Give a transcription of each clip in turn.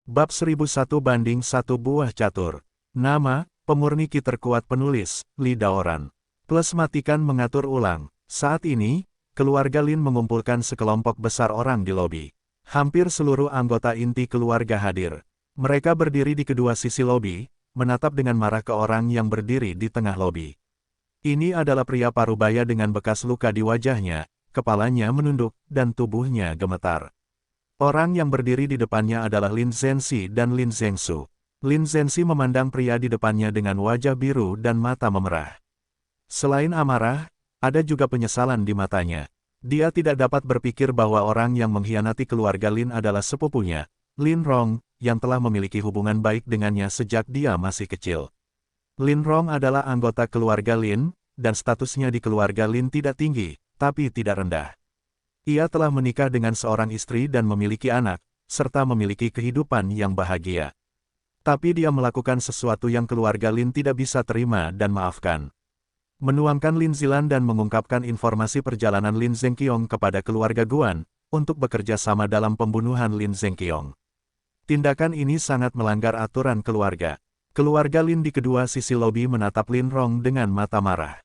Bab 1001/1 Buah Catur. Nama, pemurni ki terkuat penulis, Li Daoran. Plus matikan mengatur ulang. Saat ini, keluarga Lin mengumpulkan sekelompok besar orang di lobi. Hampir seluruh anggota inti keluarga hadir. Mereka berdiri di kedua sisi lobi, menatap dengan marah ke orang yang berdiri di tengah lobi. Ini adalah pria parubaya dengan bekas luka di wajahnya, kepalanya menunduk, dan tubuhnya gemetar. Orang yang berdiri di depannya adalah Lin Zhenxi dan Lin Zhengsu. Lin Zhenxi memandang pria di depannya dengan wajah biru dan mata memerah. Selain amarah, ada juga penyesalan di matanya. Dia tidak dapat berpikir bahwa orang yang mengkhianati keluarga Lin adalah sepupunya, Lin Rong, yang telah memiliki hubungan baik dengannya sejak dia masih kecil. Lin Rong adalah anggota keluarga Lin, dan statusnya di keluarga Lin tidak tinggi, tapi tidak rendah. Ia telah menikah dengan seorang istri dan memiliki anak, serta memiliki kehidupan yang bahagia. Tapi dia melakukan sesuatu yang keluarga Lin tidak bisa terima dan maafkan. Menuangkan Lin Zilan dan mengungkapkan informasi perjalanan Lin Zhengqiong kepada keluarga Guan, untuk bekerja sama dalam pembunuhan Lin Zhengqiong. Tindakan ini sangat melanggar aturan keluarga. Keluarga Lin di kedua sisi lobi menatap Lin Rong dengan mata marah.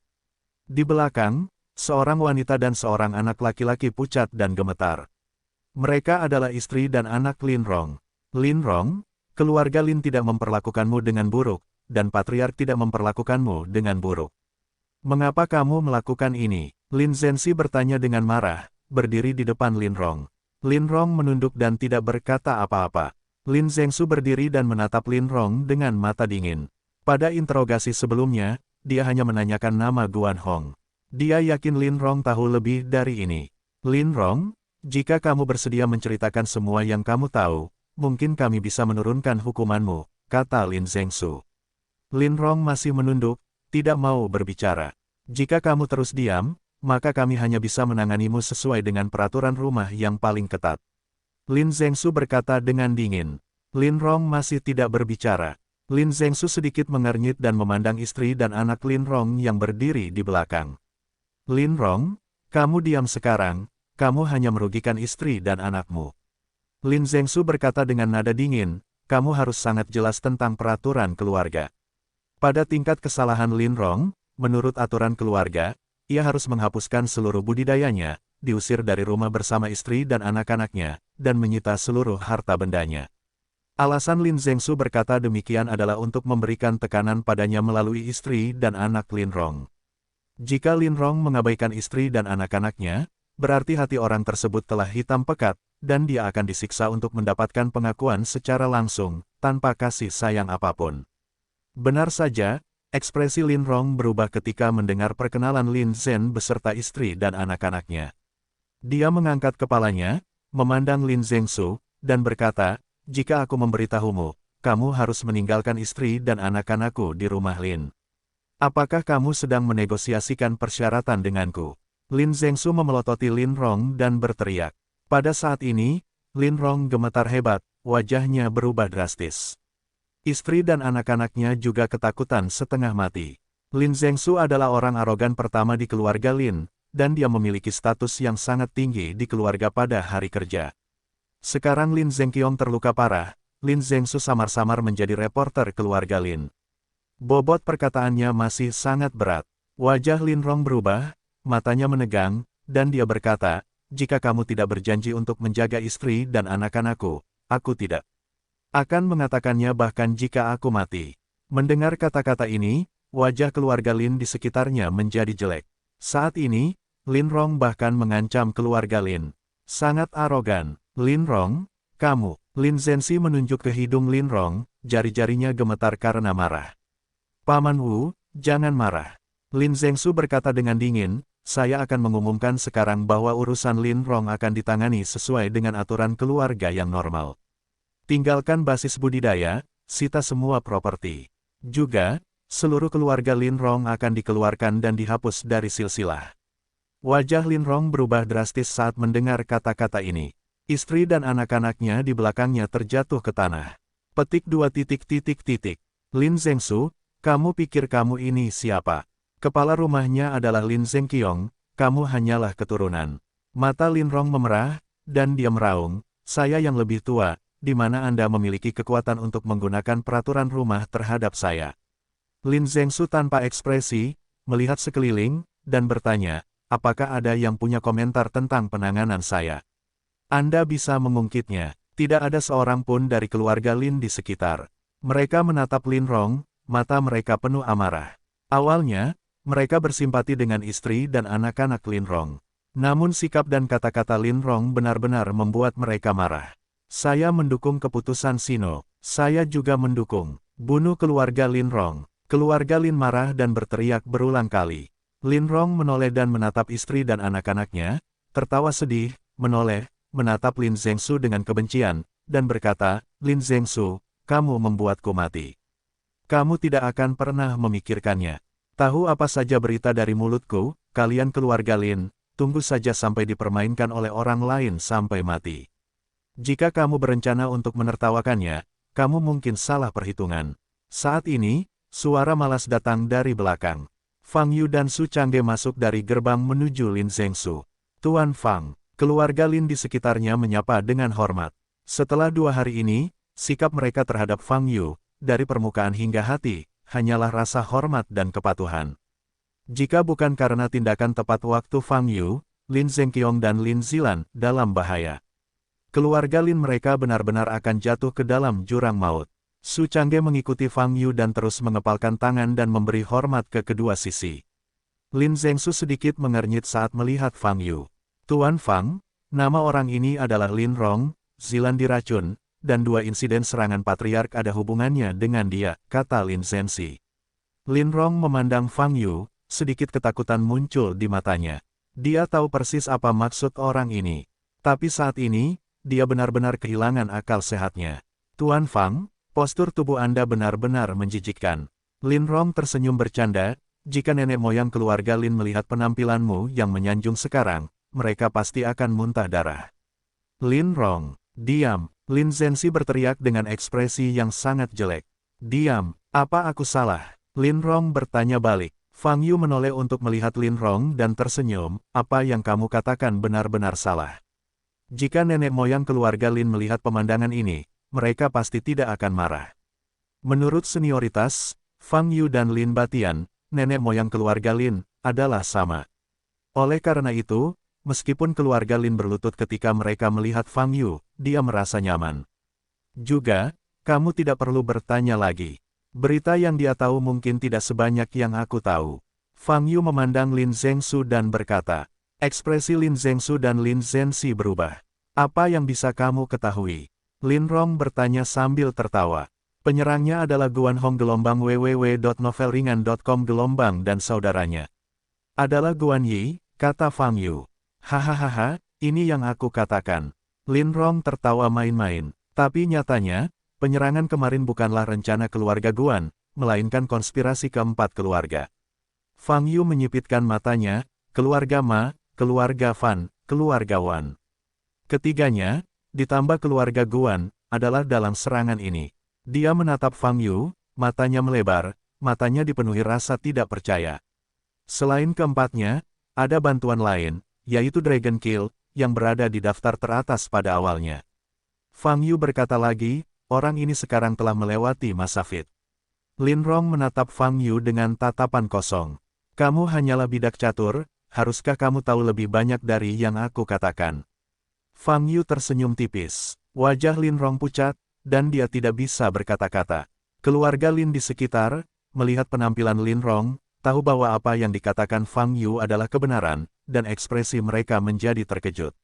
Di belakang, seorang wanita dan seorang anak laki-laki pucat dan gemetar. Mereka adalah istri dan anak Lin Rong. Lin Rong, keluarga Lin tidak memperlakukanmu dengan buruk, dan patriark tidak memperlakukanmu dengan buruk. Mengapa kamu melakukan ini? Lin Zhenxi bertanya dengan marah, berdiri di depan Lin Rong. Lin Rong menunduk dan tidak berkata apa-apa. Lin Zhengsu berdiri dan menatap Lin Rong dengan mata dingin. Pada interogasi sebelumnya, dia hanya menanyakan nama Guan Hong. Dia yakin Lin Rong tahu lebih dari ini. Lin Rong, jika kamu bersedia menceritakan semua yang kamu tahu, mungkin kami bisa menurunkan hukumanmu, kata Lin Zhengsu. Lin Rong masih menunduk, tidak mau berbicara. Jika kamu terus diam, maka kami hanya bisa menanganimu sesuai dengan peraturan rumah yang paling ketat. Lin Zhengsu berkata dengan dingin. Lin Rong masih tidak berbicara. Lin Zhengsu sedikit mengernyit dan memandang istri dan anak Lin Rong yang berdiri di belakang. Lin Rong, kamu diam sekarang, kamu hanya merugikan istri dan anakmu. Lin Zhengsu berkata dengan nada dingin, kamu harus sangat jelas tentang peraturan keluarga. Pada tingkat kesalahan Lin Rong, menurut aturan keluarga, ia harus menghapuskan seluruh budidayanya, diusir dari rumah bersama istri dan anak-anaknya, dan menyita seluruh harta bendanya. Alasan Lin Zhengsu berkata demikian adalah untuk memberikan tekanan padanya melalui istri dan anak Lin Rong. Jika Lin Rong mengabaikan istri dan anak-anaknya, berarti hati orang tersebut telah hitam pekat, dan dia akan disiksa untuk mendapatkan pengakuan secara langsung, tanpa kasih sayang apapun. Benar saja, ekspresi Lin Rong berubah ketika mendengar perkenalan Lin Zhen beserta istri dan anak-anaknya. Dia mengangkat kepalanya, memandang Lin Zhengsu, dan berkata, jika aku memberitahumu, kamu harus meninggalkan istri dan anak-anakku di rumah Lin. Apakah kamu sedang menegosiasikan persyaratan denganku? Lin Zhengsu memelototi Lin Rong dan berteriak. Pada saat ini, Lin Rong gemetar hebat, wajahnya berubah drastis. Istri dan anak-anaknya juga ketakutan setengah mati. Lin Zhengsu adalah orang arogan pertama di keluarga Lin, dan dia memiliki status yang sangat tinggi di keluarga pada hari kerja. Sekarang Lin Zhengqiong terluka parah, Lin Zhengsu samar-samar menjadi reporter keluarga Lin. Bobot perkataannya masih sangat berat. Wajah Lin Rong berubah, matanya menegang, dan dia berkata, jika kamu tidak berjanji untuk menjaga istri dan anak-anakku, aku tidak akan mengatakannya bahkan jika aku mati. Mendengar kata-kata ini, wajah keluarga Lin di sekitarnya menjadi jelek. Saat ini, Lin Rong bahkan mengancam keluarga Lin. Sangat arogan. Lin Rong, kamu. Lin Zhenxi menunjuk ke hidung Lin Rong, jari-jarinya gemetar karena marah. Paman Wu, jangan marah. Lin Zhengsu berkata dengan dingin, saya akan mengumumkan sekarang bahwa urusan Lin Rong akan ditangani sesuai dengan aturan keluarga yang normal. Tinggalkan basis budidaya, sita semua properti. Juga, seluruh keluarga Lin Rong akan dikeluarkan dan dihapus dari silsilah. Wajah Lin Rong berubah drastis saat mendengar kata-kata ini. Istri dan anak-anaknya di belakangnya terjatuh ke tanah. Petik 2. Lin Zhengsu, kamu pikir kamu ini siapa? Kepala rumahnya adalah Lin Zhengqiong, kamu hanyalah keturunan. Mata Lin Rong memerah, dan dia meraung, saya yang lebih tua, di mana Anda memiliki kekuatan untuk menggunakan peraturan rumah terhadap saya. Lin Zhengsu tanpa ekspresi, melihat sekeliling, dan bertanya, apakah ada yang punya komentar tentang penanganan saya? Anda bisa mengungkitnya. Tidak ada seorang pun dari keluarga Lin di sekitar. Mereka menatap Lin Rong, mata mereka penuh amarah. Awalnya, mereka bersimpati dengan istri dan anak-anak Lin Rong. Namun sikap dan kata-kata Lin Rong benar-benar membuat mereka marah. Saya mendukung keputusan Sino. Saya juga mendukung. Bunuh keluarga Lin Rong. Keluarga Lin marah dan berteriak berulang kali. Lin Rong menoleh dan menatap istri dan anak-anaknya, tertawa sedih, menoleh, menatap Lin Zhengsu dengan kebencian, dan berkata, Lin Zhengsu, kamu membuatku mati. Kamu tidak akan pernah memikirkannya. Tahu apa saja berita dari mulutku, kalian keluarga Lin, tunggu saja sampai dipermainkan oleh orang lain sampai mati. Jika kamu berencana untuk menertawakannya, kamu mungkin salah perhitungan. Saat ini, suara malas datang dari belakang. Fang Yu dan Su Changge masuk dari gerbang menuju Lin Zhengsu. Tuan Fang. Keluarga Lin di sekitarnya menyapa dengan hormat. Setelah 2 hari ini, sikap mereka terhadap Fang Yu, dari permukaan hingga hati, hanyalah rasa hormat dan kepatuhan. Jika bukan karena tindakan tepat waktu Fang Yu, Lin Zhengqiong dan Lin Zilan dalam bahaya. Keluarga Lin mereka benar-benar akan jatuh ke dalam jurang maut. Su Changge mengikuti Fang Yu dan terus mengepalkan tangan dan memberi hormat ke kedua sisi. Lin Zhengsu sedikit mengernyit saat melihat Fang Yu. Tuan Fang, nama orang ini adalah Lin Rong, Zilan diracun, dan 2 insiden serangan patriark ada hubungannya dengan dia, kata Lin Zhenxi. Lin Rong memandang Fang Yu, sedikit ketakutan muncul di matanya. Dia tahu persis apa maksud orang ini. Tapi saat ini, dia benar-benar kehilangan akal sehatnya. Tuan Fang, postur tubuh Anda benar-benar menjijikkan. Lin Rong tersenyum bercanda, jika nenek moyang keluarga Lin melihat penampilanmu yang menyanjung sekarang, mereka pasti akan muntah darah. Lin Rong, diam. Lin Zhenxi berteriak dengan ekspresi yang sangat jelek. Diam, apa aku salah? Lin Rong bertanya balik. Fang Yu menoleh untuk melihat Lin Rong dan tersenyum, apa yang kamu katakan benar-benar salah. Jika nenek moyang keluarga Lin melihat pemandangan ini, mereka pasti tidak akan marah. Menurut senioritas, Fang Yu dan Lin Batian, nenek moyang keluarga Lin, adalah sama. Oleh karena itu, meskipun keluarga Lin berlutut ketika mereka melihat Fang Yu, dia merasa nyaman. Juga, kamu tidak perlu bertanya lagi. Berita yang dia tahu mungkin tidak sebanyak yang aku tahu. Fang Yu memandang Lin Zhengsu dan berkata, ekspresi Lin Zhengsu dan Lin Zhenxi berubah. Apa yang bisa kamu ketahui? Lin Rong bertanya sambil tertawa. Penyerangnya adalah Guan Hong gelombang www.novelringan.com gelombang dan saudaranya. Adalah Guan Yi, kata Fang Yu. Hahaha, ini yang aku katakan. Lin Rong tertawa main-main. Tapi nyatanya, penyerangan kemarin bukanlah rencana keluarga Guan, melainkan konspirasi keempat keluarga. Fang Yu menyipitkan matanya, keluarga Ma, keluarga Fan, keluarga Wan. Ketiganya, ditambah keluarga Guan, adalah dalam serangan ini. Dia menatap Fang Yu, matanya melebar, matanya dipenuhi rasa tidak percaya. Selain keempatnya, ada bantuan lain, yaitu Dragon Kill, yang berada di daftar teratas pada awalnya. Fang Yu berkata lagi, orang ini sekarang telah melewati masa fit. Lin Rong menatap Fang Yu dengan tatapan kosong. Kamu hanyalah bidak catur, haruskah kamu tahu lebih banyak dari yang aku katakan? Fang Yu tersenyum tipis. Wajah Lin Rong pucat, dan dia tidak bisa berkata-kata. Keluarga Lin di sekitar, melihat penampilan Lin Rong, tahu bahwa apa yang dikatakan Fang Yu adalah kebenaran, dan ekspresi mereka menjadi terkejut.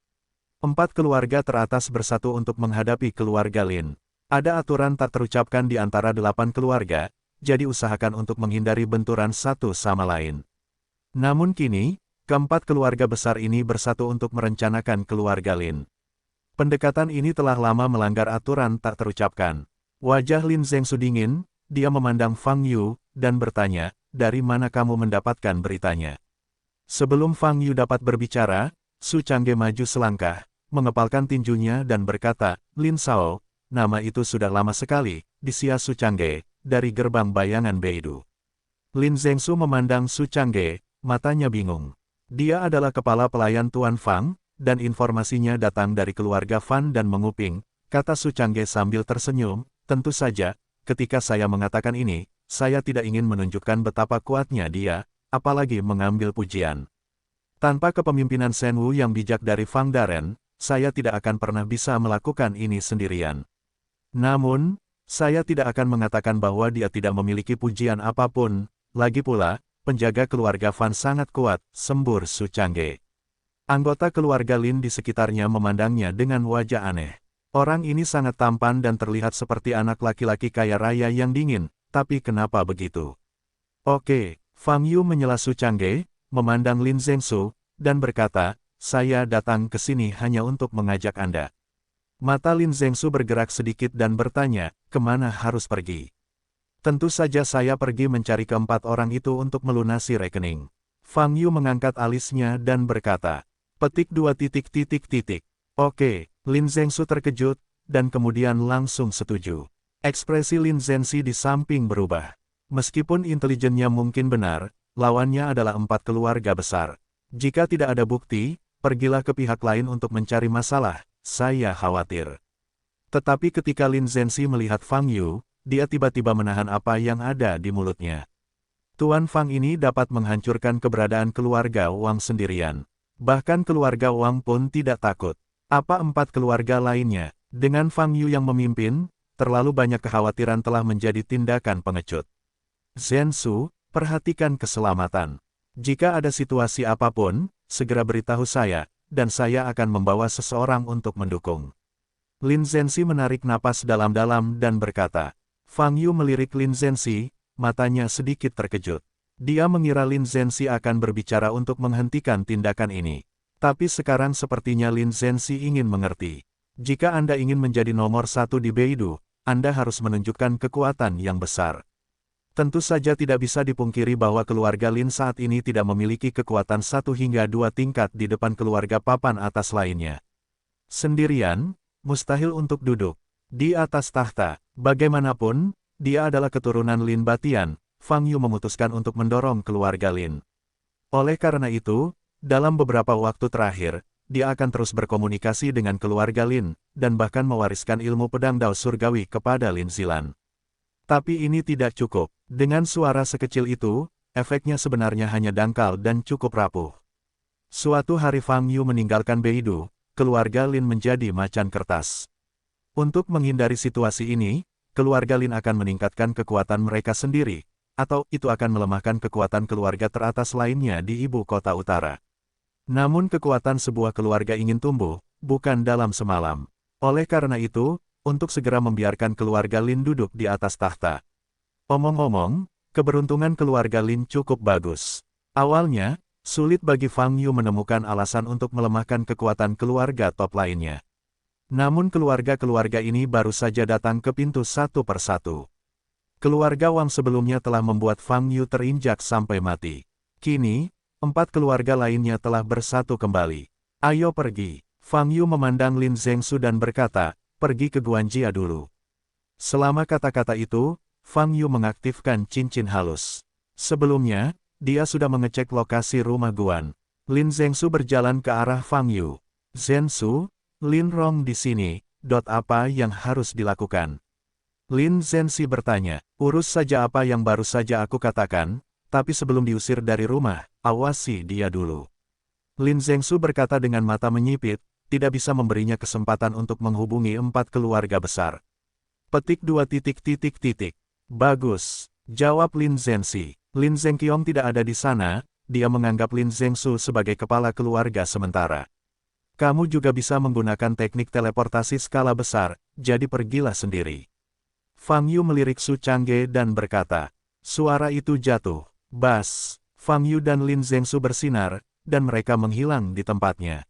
4 keluarga teratas bersatu untuk menghadapi keluarga Lin. Ada aturan tak terucapkan di antara 8 keluarga, jadi usahakan untuk menghindari benturan satu sama lain. Namun kini, keempat keluarga besar ini bersatu untuk merencanakan keluarga Lin. Pendekatan ini telah lama melanggar aturan tak terucapkan. Wajah Lin Zhengsu dingin, dia memandang Fang Yu, dan bertanya, dari mana kamu mendapatkan beritanya? Sebelum Fang Yu dapat berbicara, Su Changge maju selangkah, mengepalkan tinjunya dan berkata, Lin Sao, nama itu sudah lama sekali, di Xia Su Changge, dari gerbang bayangan Beidou. Lin Zhengsu memandang Su Changge, matanya bingung. Dia adalah kepala pelayan Tuan Fang, dan informasinya datang dari keluarga Fan dan menguping, kata Su Changge sambil tersenyum, tentu saja, ketika saya mengatakan ini, saya tidak ingin menunjukkan betapa kuatnya dia, apalagi mengambil pujian. Tanpa kepemimpinan Shen Wu yang bijak dari Fang Daren, saya tidak akan pernah bisa melakukan ini sendirian. Namun, saya tidak akan mengatakan bahwa dia tidak memiliki pujian apapun, lagi pula, penjaga keluarga Fan sangat kuat, sembur Su Changge. Anggota keluarga Lin di sekitarnya memandangnya dengan wajah aneh. Orang ini sangat tampan dan terlihat seperti anak laki-laki kaya raya yang dingin, tapi kenapa begitu? Oke, Fang Yu menyela Su Changge, memandang Lin Zhengsu, dan berkata, saya datang ke sini hanya untuk mengajak Anda. Mata Lin Zhengsu bergerak sedikit dan bertanya, kemana harus pergi? Tentu saja saya pergi mencari keempat orang itu untuk melunasi rekening. Fang Yu mengangkat alisnya dan berkata, petik 2 titik titik titik. Oke. Lin Zhengsu terkejut, dan kemudian langsung setuju. Ekspresi Lin Zhensi di samping berubah. Meskipun intelijennya mungkin benar, lawannya adalah 4 keluarga besar. Jika tidak ada bukti, pergilah ke pihak lain untuk mencari masalah, saya khawatir. Tetapi ketika Lin Zhensi melihat Fang Yu, dia tiba-tiba menahan apa yang ada di mulutnya. Tuan Fang ini dapat menghancurkan keberadaan keluarga Wang sendirian. Bahkan keluarga Wang pun tidak takut. Apa 4 keluarga lainnya, dengan Fang Yu yang memimpin, terlalu banyak kekhawatiran telah menjadi tindakan pengecut. Zhensu, perhatikan keselamatan. Jika ada situasi apapun, segera beritahu saya, dan saya akan membawa seseorang untuk mendukung. Lin Zhensi menarik napas dalam-dalam dan berkata. Fang Yu melirik Lin Zhensi, matanya sedikit terkejut. Dia mengira Lin Zhensi akan berbicara untuk menghentikan tindakan ini. Tapi sekarang sepertinya Lin Zhensi ingin mengerti. Jika Anda ingin menjadi nomor 1 di Beidou, Anda harus menunjukkan kekuatan yang besar. Tentu saja tidak bisa dipungkiri bahwa keluarga Lin saat ini tidak memiliki kekuatan 1 hingga 2 tingkat di depan keluarga papan atas lainnya. Sendirian, mustahil untuk duduk di atas tahta. Bagaimanapun, dia adalah keturunan Lin Batian. Fang Yu memutuskan untuk mendorong keluarga Lin. Oleh karena itu, dalam beberapa waktu terakhir, dia akan terus berkomunikasi dengan keluarga Lin, dan bahkan mewariskan ilmu pedang Dao Surgawi kepada Lin Zilan. Tapi ini tidak cukup. Dengan suara sekecil itu, efeknya sebenarnya hanya dangkal dan cukup rapuh. Suatu hari Fang Yu meninggalkan Beidou, keluarga Lin menjadi macan kertas. Untuk menghindari situasi ini, keluarga Lin akan meningkatkan kekuatan mereka sendiri, atau itu akan melemahkan kekuatan keluarga teratas lainnya di ibu kota utara. Namun kekuatan sebuah keluarga ingin tumbuh, bukan dalam semalam. Oleh karena itu, untuk segera membiarkan keluarga Lin duduk di atas tahta. Omong-omong, keberuntungan keluarga Lin cukup bagus. Awalnya, sulit bagi Fang Yu menemukan alasan untuk melemahkan kekuatan keluarga top lainnya. Namun keluarga-keluarga ini baru saja datang ke pintu satu persatu. Keluarga Wang sebelumnya telah membuat Fang Yu terinjak sampai mati. Kini, 4 keluarga lainnya telah bersatu kembali. Ayo pergi. Fang Yu memandang Lin Zhengsu dan berkata, pergi ke Guanjia dulu. Selama kata-kata itu, Fang Yu mengaktifkan cincin halus. Sebelumnya, dia sudah mengecek lokasi rumah Guan. Lin Zhengsu berjalan ke arah Fang Yu. Zhensu, Lin Rong di sini, apa yang harus dilakukan? Lin Zhensi bertanya, urus saja apa yang baru saja aku katakan, tapi sebelum diusir dari rumah, awasi dia dulu. Lin Zhengsu berkata dengan mata menyipit, tidak bisa memberinya kesempatan untuk menghubungi 4 keluarga besar. Petik 2 titik titik titik. Bagus, jawab Lin Zhensi. Lin Zhengqiong tidak ada di sana, dia menganggap Lin Zhengsu sebagai kepala keluarga sementara. Kamu juga bisa menggunakan teknik teleportasi skala besar, jadi pergilah sendiri. Fang Yu melirik Su Changge dan berkata, suara itu jatuh. Bas, Fang Yu dan Lin Zhengsu bersinar, dan mereka menghilang di tempatnya.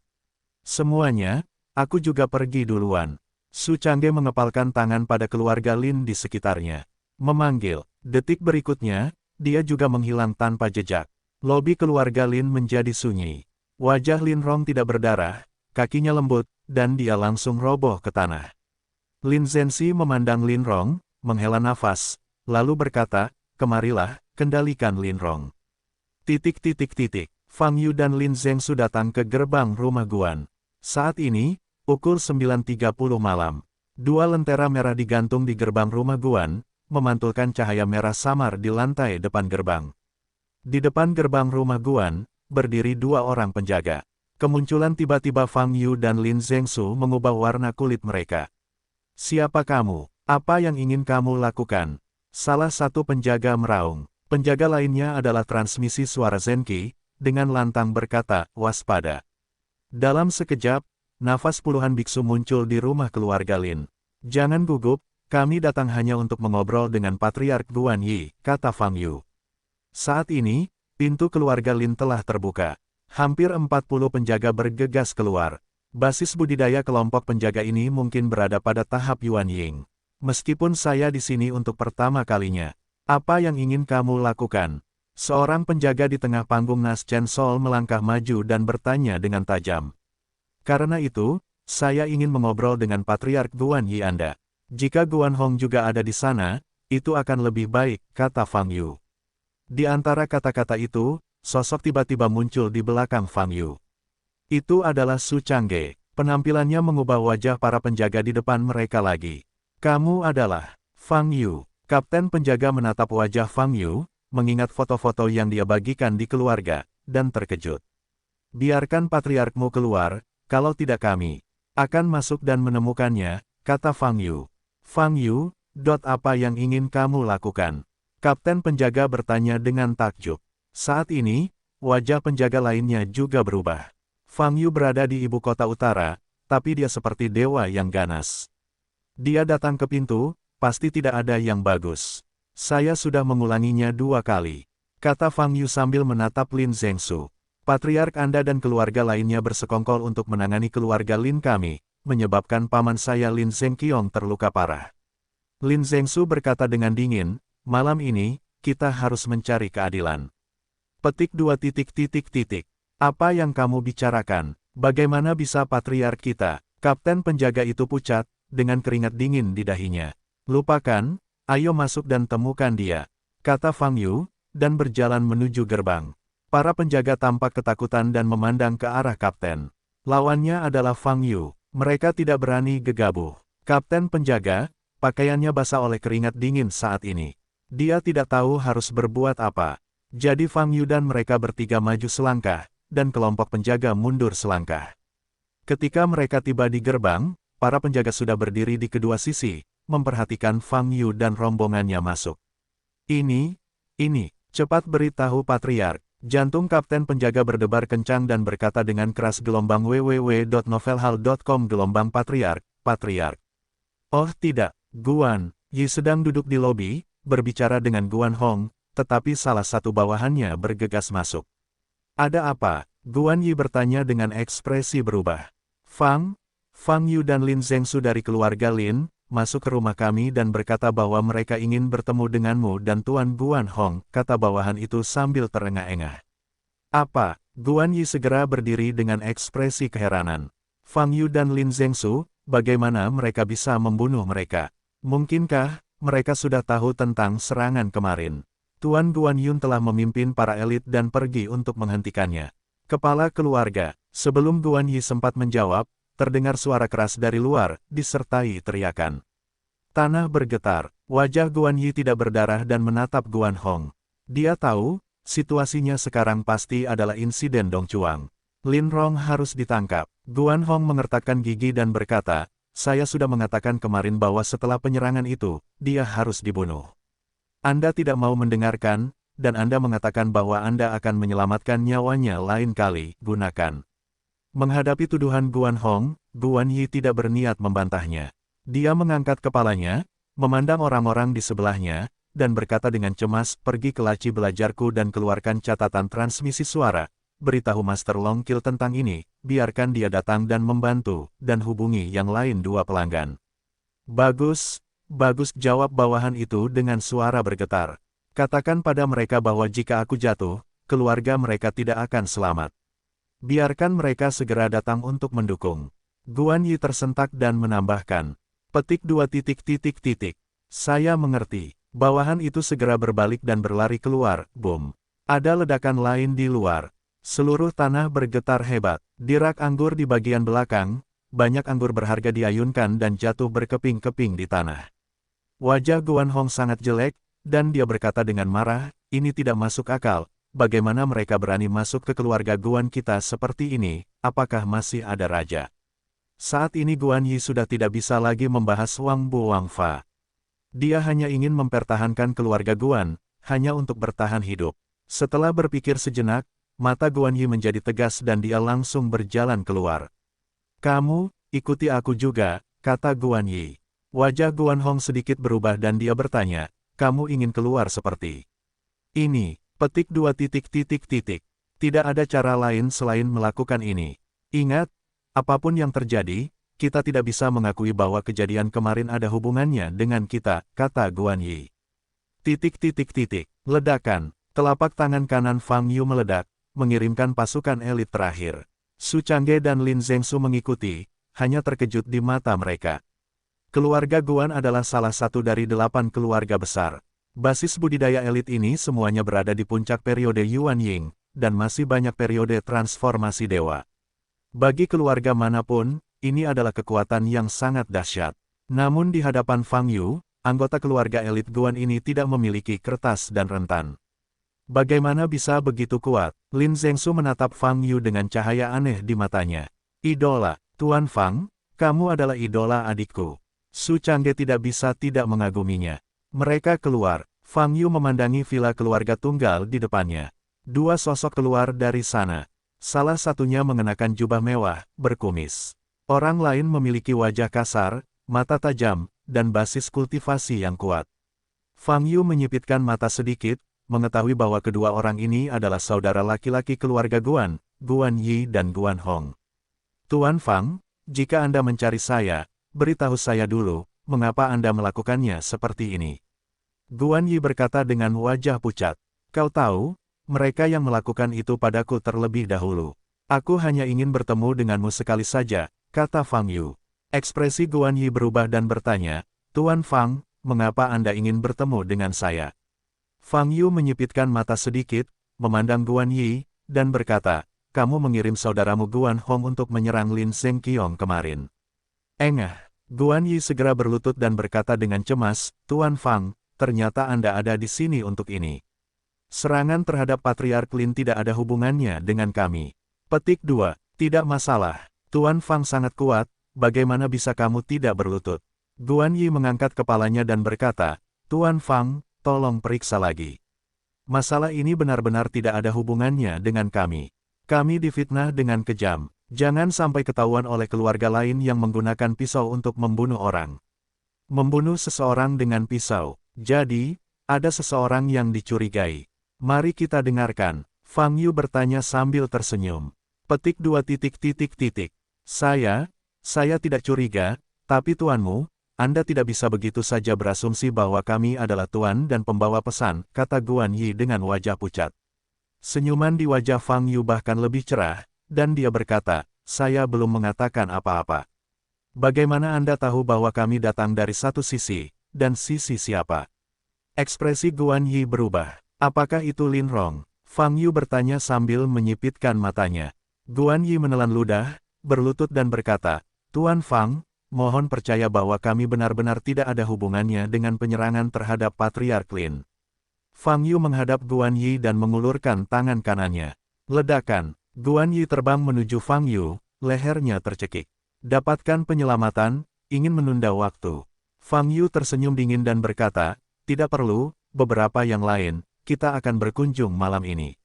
Semuanya, aku juga pergi duluan. Su Changge mengepalkan tangan pada keluarga Lin di sekitarnya. Memanggil, detik berikutnya, dia juga menghilang tanpa jejak. Lobi keluarga Lin menjadi sunyi. Wajah Lin Rong tidak berdarah, kakinya lembut, dan dia langsung roboh ke tanah. Lin Zhensi memandang Lin Rong, menghela nafas, lalu berkata, kemarilah, kendalikan Lin Rong. Titik titik titik. Fang Yu dan Lin Zhengsu datang ke gerbang rumah Guan. Saat ini, pukul 9.30 malam. Dua lentera merah digantung di gerbang rumah Guan, memantulkan cahaya merah samar di lantai depan gerbang. Di depan gerbang rumah Guan, berdiri dua orang penjaga. Kemunculan tiba-tiba Fang Yu dan Lin Zhengsu mengubah warna kulit mereka. "Siapa kamu? Apa yang ingin kamu lakukan?" Salah satu penjaga meraung. Penjaga lainnya adalah transmisi suara Zenki, dengan lantang berkata, "Waspada." Dalam sekejap, nafas puluhan biksu muncul di rumah keluarga Lin. "Jangan gugup, kami datang hanya untuk mengobrol dengan Patriark Guan Yi," kata Fang Yu. Saat ini, pintu keluarga Lin telah terbuka. Hampir 40 penjaga bergegas keluar. Basis budidaya kelompok penjaga ini mungkin berada pada tahap Yuan Ying. "Meskipun saya di sini untuk pertama kalinya, apa yang ingin kamu lakukan?" Seorang penjaga di tengah panggung Nas Chen Sol melangkah maju dan bertanya dengan tajam. "Karena itu, saya ingin mengobrol dengan Patriark Guan Yi Anda. Jika Guan Hong juga ada di sana, itu akan lebih baik," kata Fang Yu. Di antara kata-kata itu, sosok tiba-tiba muncul di belakang Fang Yu. Itu adalah Su Changge. Penampilannya mengubah wajah para penjaga di depan mereka lagi. "Kamu adalah Fang Yu." Kapten penjaga menatap wajah Fang Yu, mengingat foto-foto yang dia bagikan di keluarga, dan terkejut. "Biarkan patriarkmu keluar, kalau tidak kami akan masuk dan menemukannya," kata Fang Yu. "Fang Yu, apa yang ingin kamu lakukan?" Kapten penjaga bertanya dengan takjub. Saat ini, wajah penjaga lainnya juga berubah. Fang Yu berada di ibu kota utara, tapi dia seperti dewa yang ganas. Dia datang ke pintu, pasti tidak ada yang bagus. "Saya sudah mengulanginya 2 kali," kata Fang Yu sambil menatap Lin Zhengsu. "Patriark Anda dan keluarga lainnya bersekongkol untuk menangani keluarga Lin kami, menyebabkan paman saya Lin Zhengqiong terluka parah." Lin Zhengsu berkata dengan dingin, "Malam ini, kita harus mencari keadilan." Petik 2. "Apa yang kamu bicarakan? Bagaimana bisa patriark kita?" Kapten penjaga itu pucat, dengan keringat dingin di dahinya. "Lupakan, ayo masuk dan temukan dia," kata Fang Yu, dan berjalan menuju gerbang. Para penjaga tampak ketakutan dan memandang ke arah kapten. Lawannya adalah Fang Yu. Mereka tidak berani gegabah. Kapten penjaga, pakaiannya basah oleh keringat dingin saat ini. Dia tidak tahu harus berbuat apa. Jadi Fang Yu dan mereka bertiga maju selangkah, dan kelompok penjaga mundur selangkah. Ketika mereka tiba di gerbang, para penjaga sudah berdiri di kedua sisi, memperhatikan Fang Yu dan rombongannya masuk. Ini, cepat beritahu Patriark." Jantung kapten penjaga berdebar kencang dan berkata dengan keras gelombang www.novelhal.com gelombang Patriark. "Oh tidak, Guan Yi sedang duduk di lobi, berbicara dengan Guan Hong, tetapi salah satu bawahannya bergegas masuk." "Ada apa?" Guan Yi bertanya dengan ekspresi berubah. Fang Yu dan Lin Zhengsu dari keluarga Lin, masuk ke rumah kami dan berkata bahwa mereka ingin bertemu denganmu dan Tuan Guan Hong, kata bawahan itu sambil terengah-engah. "Apa?" Guan Yi segera berdiri dengan ekspresi keheranan. "Fang Yu dan Lin Zhengsu, bagaimana mereka bisa membunuh mereka? Mungkinkah mereka sudah tahu tentang serangan kemarin? Tuan Guan Yun telah memimpin para elit dan pergi untuk menghentikannya." Kepala keluarga. Sebelum Guan Yi sempat menjawab, terdengar suara keras dari luar, disertai teriakan. Tanah bergetar. Wajah Guan Yi tidak berdarah dan menatap Guan Hong. Dia tahu, situasinya sekarang pasti adalah insiden Dong Chuang. Lin Rong harus ditangkap. Guan Hong mengertakkan gigi dan berkata, "Saya sudah mengatakan kemarin bahwa setelah penyerangan itu, dia harus dibunuh. Anda tidak mau mendengarkan, dan Anda mengatakan bahwa Anda akan menyelamatkan nyawanya lain kali, gunakan." Menghadapi tuduhan Guan Hong, Guan Yi tidak berniat membantahnya. Dia mengangkat kepalanya, memandang orang-orang di sebelahnya, dan berkata dengan cemas, "Pergi ke laci belajarku dan keluarkan catatan transmisi suara. Beritahu Master Long Kill tentang ini, biarkan dia datang dan membantu, dan hubungi yang lain 2 pelanggan." "Bagus, jawab bawahan itu dengan suara bergetar. "Katakan pada mereka bahwa jika aku jatuh, keluarga mereka tidak akan selamat. Biarkan mereka segera datang untuk mendukung." Guan Yi tersentak dan menambahkan. Petik 2. "Saya mengerti." Bawahan itu segera berbalik dan berlari keluar, boom. Ada ledakan lain di luar. Seluruh tanah bergetar hebat. Di rak anggur di bagian belakang, banyak anggur berharga diayunkan dan jatuh berkeping-keping di tanah. Wajah Guan Hong sangat jelek, dan dia berkata dengan marah, ini tidak masuk akal, bagaimana mereka berani masuk ke keluarga Guan kita seperti ini, apakah masih ada raja? Saat ini Guan Yi sudah tidak bisa lagi membahas Wang Bu Wang Fa. Dia hanya ingin mempertahankan keluarga Guan, hanya untuk bertahan hidup. Setelah berpikir sejenak, mata Guan Yi menjadi tegas dan dia langsung berjalan keluar. Kamu, ikuti aku juga, kata Guan Yi. Wajah Guan Hong sedikit berubah dan dia bertanya, kamu ingin keluar seperti ini, petik 2 titik titik titik. Tidak ada cara lain selain melakukan ini. Ingat, apapun yang terjadi, kita tidak bisa mengakui bahwa kejadian kemarin ada hubungannya dengan kita, kata Guan Yi. Titik titik titik, ledakan, telapak tangan kanan Fang Yu meledak, mengirimkan pasukan elit terakhir. Su Changge dan Lin Zhengsu mengikuti, hanya terkejut di mata mereka. Keluarga Guan adalah salah satu dari 8 keluarga besar. Basis budidaya elit ini semuanya berada di puncak periode Yuan Ying, dan masih banyak periode transformasi dewa. Bagi keluarga manapun, ini adalah kekuatan yang sangat dahsyat. Namun di hadapan Fang Yu, anggota keluarga elit Guan ini tidak memiliki kertas dan rentan. Bagaimana bisa begitu kuat? Lin Zhengsu menatap Fang Yu dengan cahaya aneh di matanya. Idola, Tuan Fang, kamu adalah idola adikku. Su Changge tidak bisa tidak mengaguminya. Mereka keluar. Fang Yu memandangi villa keluarga tunggal di depannya. 2 sosok keluar dari sana. Salah satunya mengenakan jubah mewah, berkumis. Orang lain memiliki wajah kasar, mata tajam, dan basis kultivasi yang kuat. Fang Yu menyipitkan mata sedikit, mengetahui bahwa kedua orang ini adalah saudara laki-laki keluarga Guan, Guan Yi dan Guan Hong. Tuan Fang, jika Anda mencari saya, beritahu saya dulu, mengapa Anda melakukannya seperti ini? Guan Yi berkata dengan wajah pucat. Kau tahu, mereka yang melakukan itu padaku terlebih dahulu. Aku hanya ingin bertemu denganmu sekali saja, kata Fang Yu. Ekspresi Guan Yi berubah dan bertanya, Tuan Fang, mengapa Anda ingin bertemu dengan saya? Fang Yu menyipitkan mata sedikit, memandang Guan Yi, dan berkata, kamu mengirim saudaramu Guan Hong untuk menyerang Lin Zhengqiong kemarin. Engah, Guan Yi segera berlutut dan berkata dengan cemas, Tuan Fang, ternyata Anda ada di sini untuk ini. Serangan terhadap Patriark Lin tidak ada hubungannya dengan kami. Petik 2, tidak masalah. Tuan Fang sangat kuat, bagaimana bisa kamu tidak berlutut? Guan Yi mengangkat kepalanya dan berkata, Tuan Fang, tolong periksa lagi. Masalah ini benar-benar tidak ada hubungannya dengan kami. Kami difitnah dengan kejam. Jangan sampai ketahuan oleh keluarga lain yang menggunakan pisau untuk membunuh orang. Membunuh seseorang dengan pisau. Jadi, ada seseorang yang dicurigai. Mari kita dengarkan. Fang Yu bertanya sambil tersenyum. Petik 2 titik titik titik. Saya tidak curiga, tapi tuanmu, Anda tidak bisa begitu saja berasumsi bahwa kami adalah tuan dan pembawa pesan, kata Guan Yi dengan wajah pucat. Senyuman di wajah Fang Yu bahkan lebih cerah, dan dia berkata, saya belum mengatakan apa-apa. Bagaimana Anda tahu bahwa kami datang dari satu sisi, dan sisi siapa? Ekspresi Guan Yi berubah. Apakah itu Lin Rong? Fang Yu bertanya sambil menyipitkan matanya. Guan Yi menelan ludah, berlutut dan berkata, Tuan Fang, mohon percaya bahwa kami benar-benar tidak ada hubungannya dengan penyerangan terhadap Patriark Lin. Fang Yu menghadap Guan Yi dan mengulurkan tangan kanannya. Ledakan. Guan Yi terbang menuju Fang Yu, lehernya tercekik. Dapatkan penyelamatan, ingin menunda waktu. Fang Yu tersenyum dingin dan berkata, tidak perlu, beberapa yang lain, kita akan berkunjung malam ini.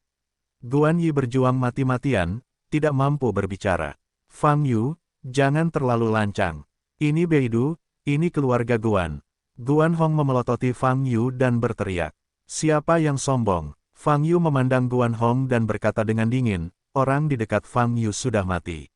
Guan Yi berjuang mati-matian, tidak mampu berbicara. Fang Yu, jangan terlalu lancang. Ini Beidou, ini keluarga Guan. Guan Hong memelototi Fang Yu dan berteriak. Siapa yang sombong? Fang Yu memandang Guan Hong dan berkata dengan dingin, orang di dekat Fang Yu sudah mati.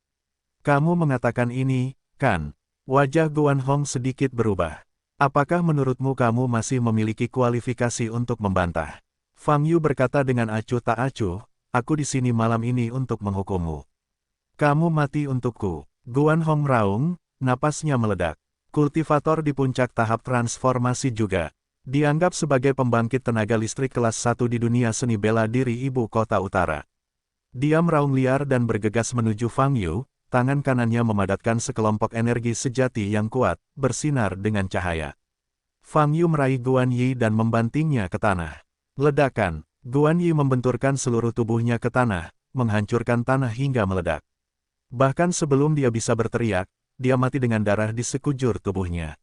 Kamu mengatakan ini, kan? Wajah Guan Hong sedikit berubah. Apakah menurutmu kamu masih memiliki kualifikasi untuk membantah? Fang Yu berkata dengan acuh tak acuh, aku di sini malam ini untuk menghukummu. Kamu mati untukku. Guan Hong meraung, napasnya meledak. Kultivator di puncak tahap transformasi juga. Dianggap sebagai pembangkit tenaga listrik kelas 1 di dunia seni bela diri ibu kota utara. Dia meraung liar dan bergegas menuju Fang Yu, tangan kanannya memadatkan sekelompok energi sejati yang kuat, bersinar dengan cahaya. Fang Yu meraih Guan Yi dan membantingnya ke tanah. Ledakan, Guan Yi membenturkan seluruh tubuhnya ke tanah, menghancurkan tanah hingga meledak. Bahkan sebelum dia bisa berteriak, dia mati dengan darah di sekujur tubuhnya.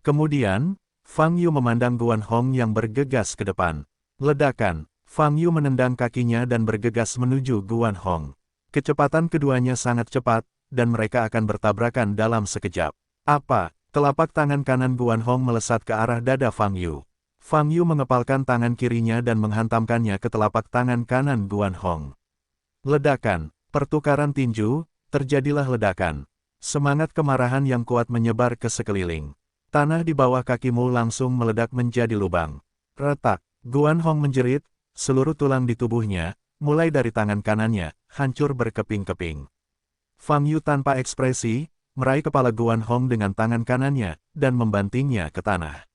Kemudian, Fang Yu memandang Guan Hong yang bergegas ke depan. Ledakan, Fang Yu menendang kakinya dan bergegas menuju Guan Hong. Kecepatan keduanya sangat cepat, dan mereka akan bertabrakan dalam sekejap. Apa? Telapak tangan kanan Guan Hong melesat ke arah dada Fang Yu. Fang Yu mengepalkan tangan kirinya dan menghantamkannya ke telapak tangan kanan Guan Hong. Ledakan, pertukaran tinju, terjadilah ledakan. Semangat kemarahan yang kuat menyebar ke sekeliling. Tanah di bawah kakimu langsung meledak menjadi lubang. Retak, Guan Hong menjerit, seluruh tulang di tubuhnya, mulai dari tangan kanannya, hancur berkeping-keping. Fang Yu tanpa ekspresi, meraih kepala Guan Hong dengan tangan kanannya, dan membantingnya ke tanah.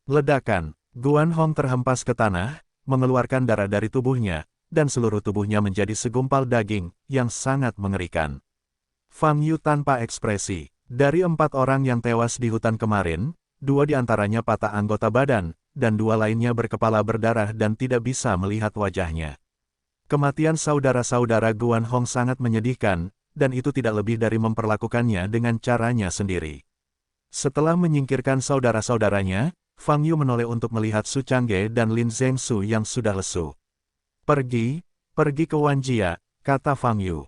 Ledakan, Guan Hong terhempas ke tanah, mengeluarkan darah dari tubuhnya, dan seluruh tubuhnya menjadi segumpal daging, yang sangat mengerikan. Fang Yu tanpa ekspresi. Dari 4 orang yang tewas di hutan kemarin, 2 diantaranya patah anggota badan, dan 2 lainnya berkepala berdarah dan tidak bisa melihat wajahnya. Kematian saudara-saudara Guan Hong sangat menyedihkan, dan itu tidak lebih dari memperlakukannya dengan caranya sendiri. Setelah menyingkirkan saudara-saudaranya, Fang Yu menoleh untuk melihat Su Changge dan Lin Zhengsu yang sudah lesu. Pergi ke Wan Jia, kata Fang Yu.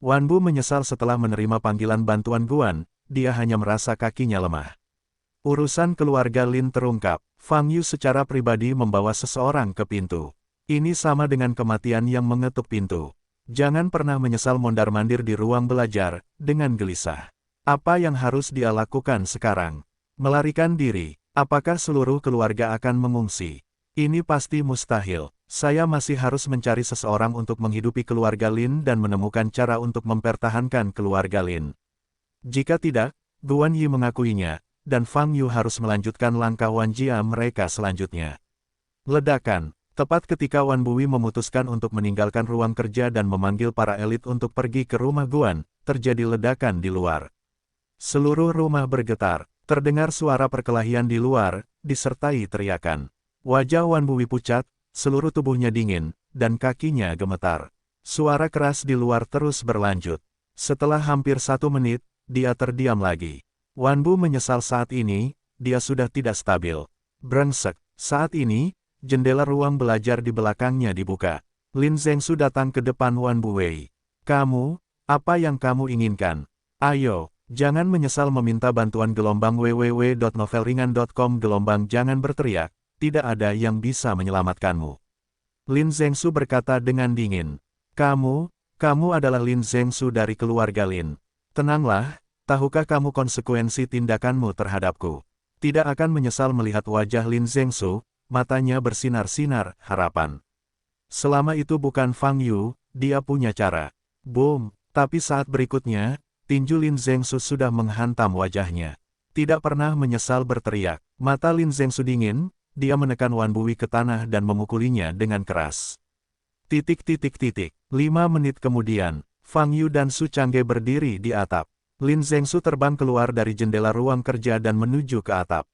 Wan Bu menyesal setelah menerima panggilan bantuan Guan, dia hanya merasa kakinya lemah. Urusan keluarga Lin terungkap, Fang Yu secara pribadi membawa seseorang ke pintu. Ini sama dengan kematian yang mengetuk pintu. Jangan pernah menyesal mondar-mandir di ruang belajar, dengan gelisah. Apa yang harus dia lakukan sekarang? Melarikan diri. Apakah seluruh keluarga akan mengungsi? Ini pasti mustahil. Saya masih harus mencari seseorang untuk menghidupi keluarga Lin dan menemukan cara untuk mempertahankan keluarga Lin. Jika tidak, Guan Yi mengakuinya, dan Fang Yu harus melanjutkan langkah Wan Jia mereka selanjutnya. Ledakan. Tepat ketika Wan Bui memutuskan untuk meninggalkan ruang kerja dan memanggil para elit untuk pergi ke rumah Guan, terjadi ledakan di luar. Seluruh rumah bergetar, terdengar suara perkelahian di luar, disertai teriakan. Wajah Wan Bui pucat, seluruh tubuhnya dingin, dan kakinya gemetar. Suara keras di luar terus berlanjut. Setelah hampir 1 menit, dia terdiam lagi. Wan Bu menyesal saat ini, dia sudah tidak stabil. Brengsek, saat ini, jendela ruang belajar di belakangnya dibuka. Lin Zhengsu datang ke depan Wan Buwei. Kamu, apa yang kamu inginkan? Ayo, jangan menyesal meminta bantuan gelombang www.novelringan.com gelombang jangan berteriak, tidak ada yang bisa menyelamatkanmu. Lin Zhengsu berkata dengan dingin. Kamu adalah Lin Zhengsu dari keluarga Lin. Tenanglah, tahukah kamu konsekuensi tindakanmu terhadapku? Tidak akan menyesal melihat wajah Lin Zhengsu. Matanya bersinar-sinar harapan. Selama itu bukan Fang Yu, dia punya cara. Boom, tapi saat berikutnya, tinju Lin Zhengsu sudah menghantam wajahnya. Tidak pernah menyesal berteriak. Mata Lin Zhengsu dingin, dia menekan Wan Bui ke tanah dan memukulinya dengan keras. 5 menit kemudian, Fang Yu dan Su Changge berdiri di atap. Lin Zhengsu terbang keluar dari jendela ruang kerja dan menuju ke atap.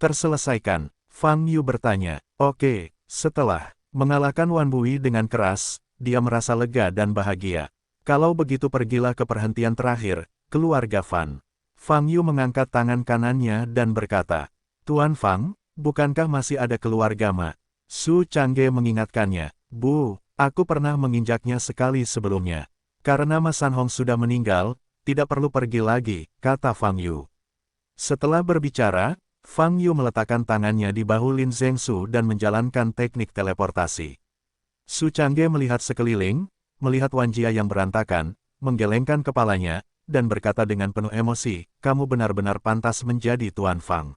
Terselesaikan. Fang Yu bertanya, oke, setelah mengalahkan Wan Bui dengan keras, dia merasa lega dan bahagia. Kalau begitu pergilah ke perhentian terakhir, keluarga Fan. Fang Yu mengangkat tangan kanannya dan berkata, Tuan Fang, bukankah masih ada keluarga Ma? Su Changge mengingatkannya, Bu, aku pernah menginjaknya sekali sebelumnya. Karena Ma San Hong sudah meninggal, tidak perlu pergi lagi, kata Fang Yu. Setelah berbicara, Fang Yu meletakkan tangannya di bahu Lin Zhengsu dan menjalankan teknik teleportasi. Su Changge melihat sekeliling, melihat Wan Jia yang berantakan, menggelengkan kepalanya, dan berkata dengan penuh emosi, kamu benar-benar pantas menjadi Tuan Fang.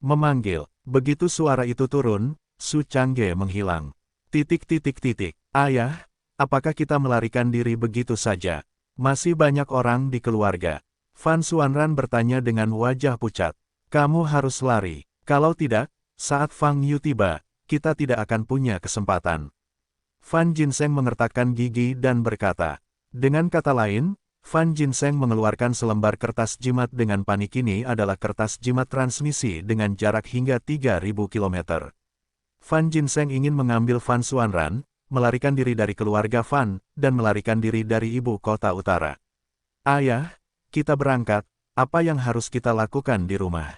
Memanggil, begitu suara itu turun, Su Changge menghilang. Ayah, apakah kita melarikan diri begitu saja? Masih banyak orang di keluarga. Fan Xuanran bertanya dengan wajah pucat. Kamu harus lari. Kalau tidak, saat Fang Yu tiba, kita tidak akan punya kesempatan. Fan Jinseng mengertakkan gigi dan berkata, Dengan kata lain, Fan Jinseng mengeluarkan selembar kertas jimat dengan panik. Ini adalah kertas jimat transmisi dengan jarak hingga 3.000 km. Fan Jinseng ingin mengambil Fan Xuanran, melarikan diri dari keluarga Fan, dan melarikan diri dari ibu kota utara. Ayah, kita berangkat, apa yang harus kita lakukan di rumah?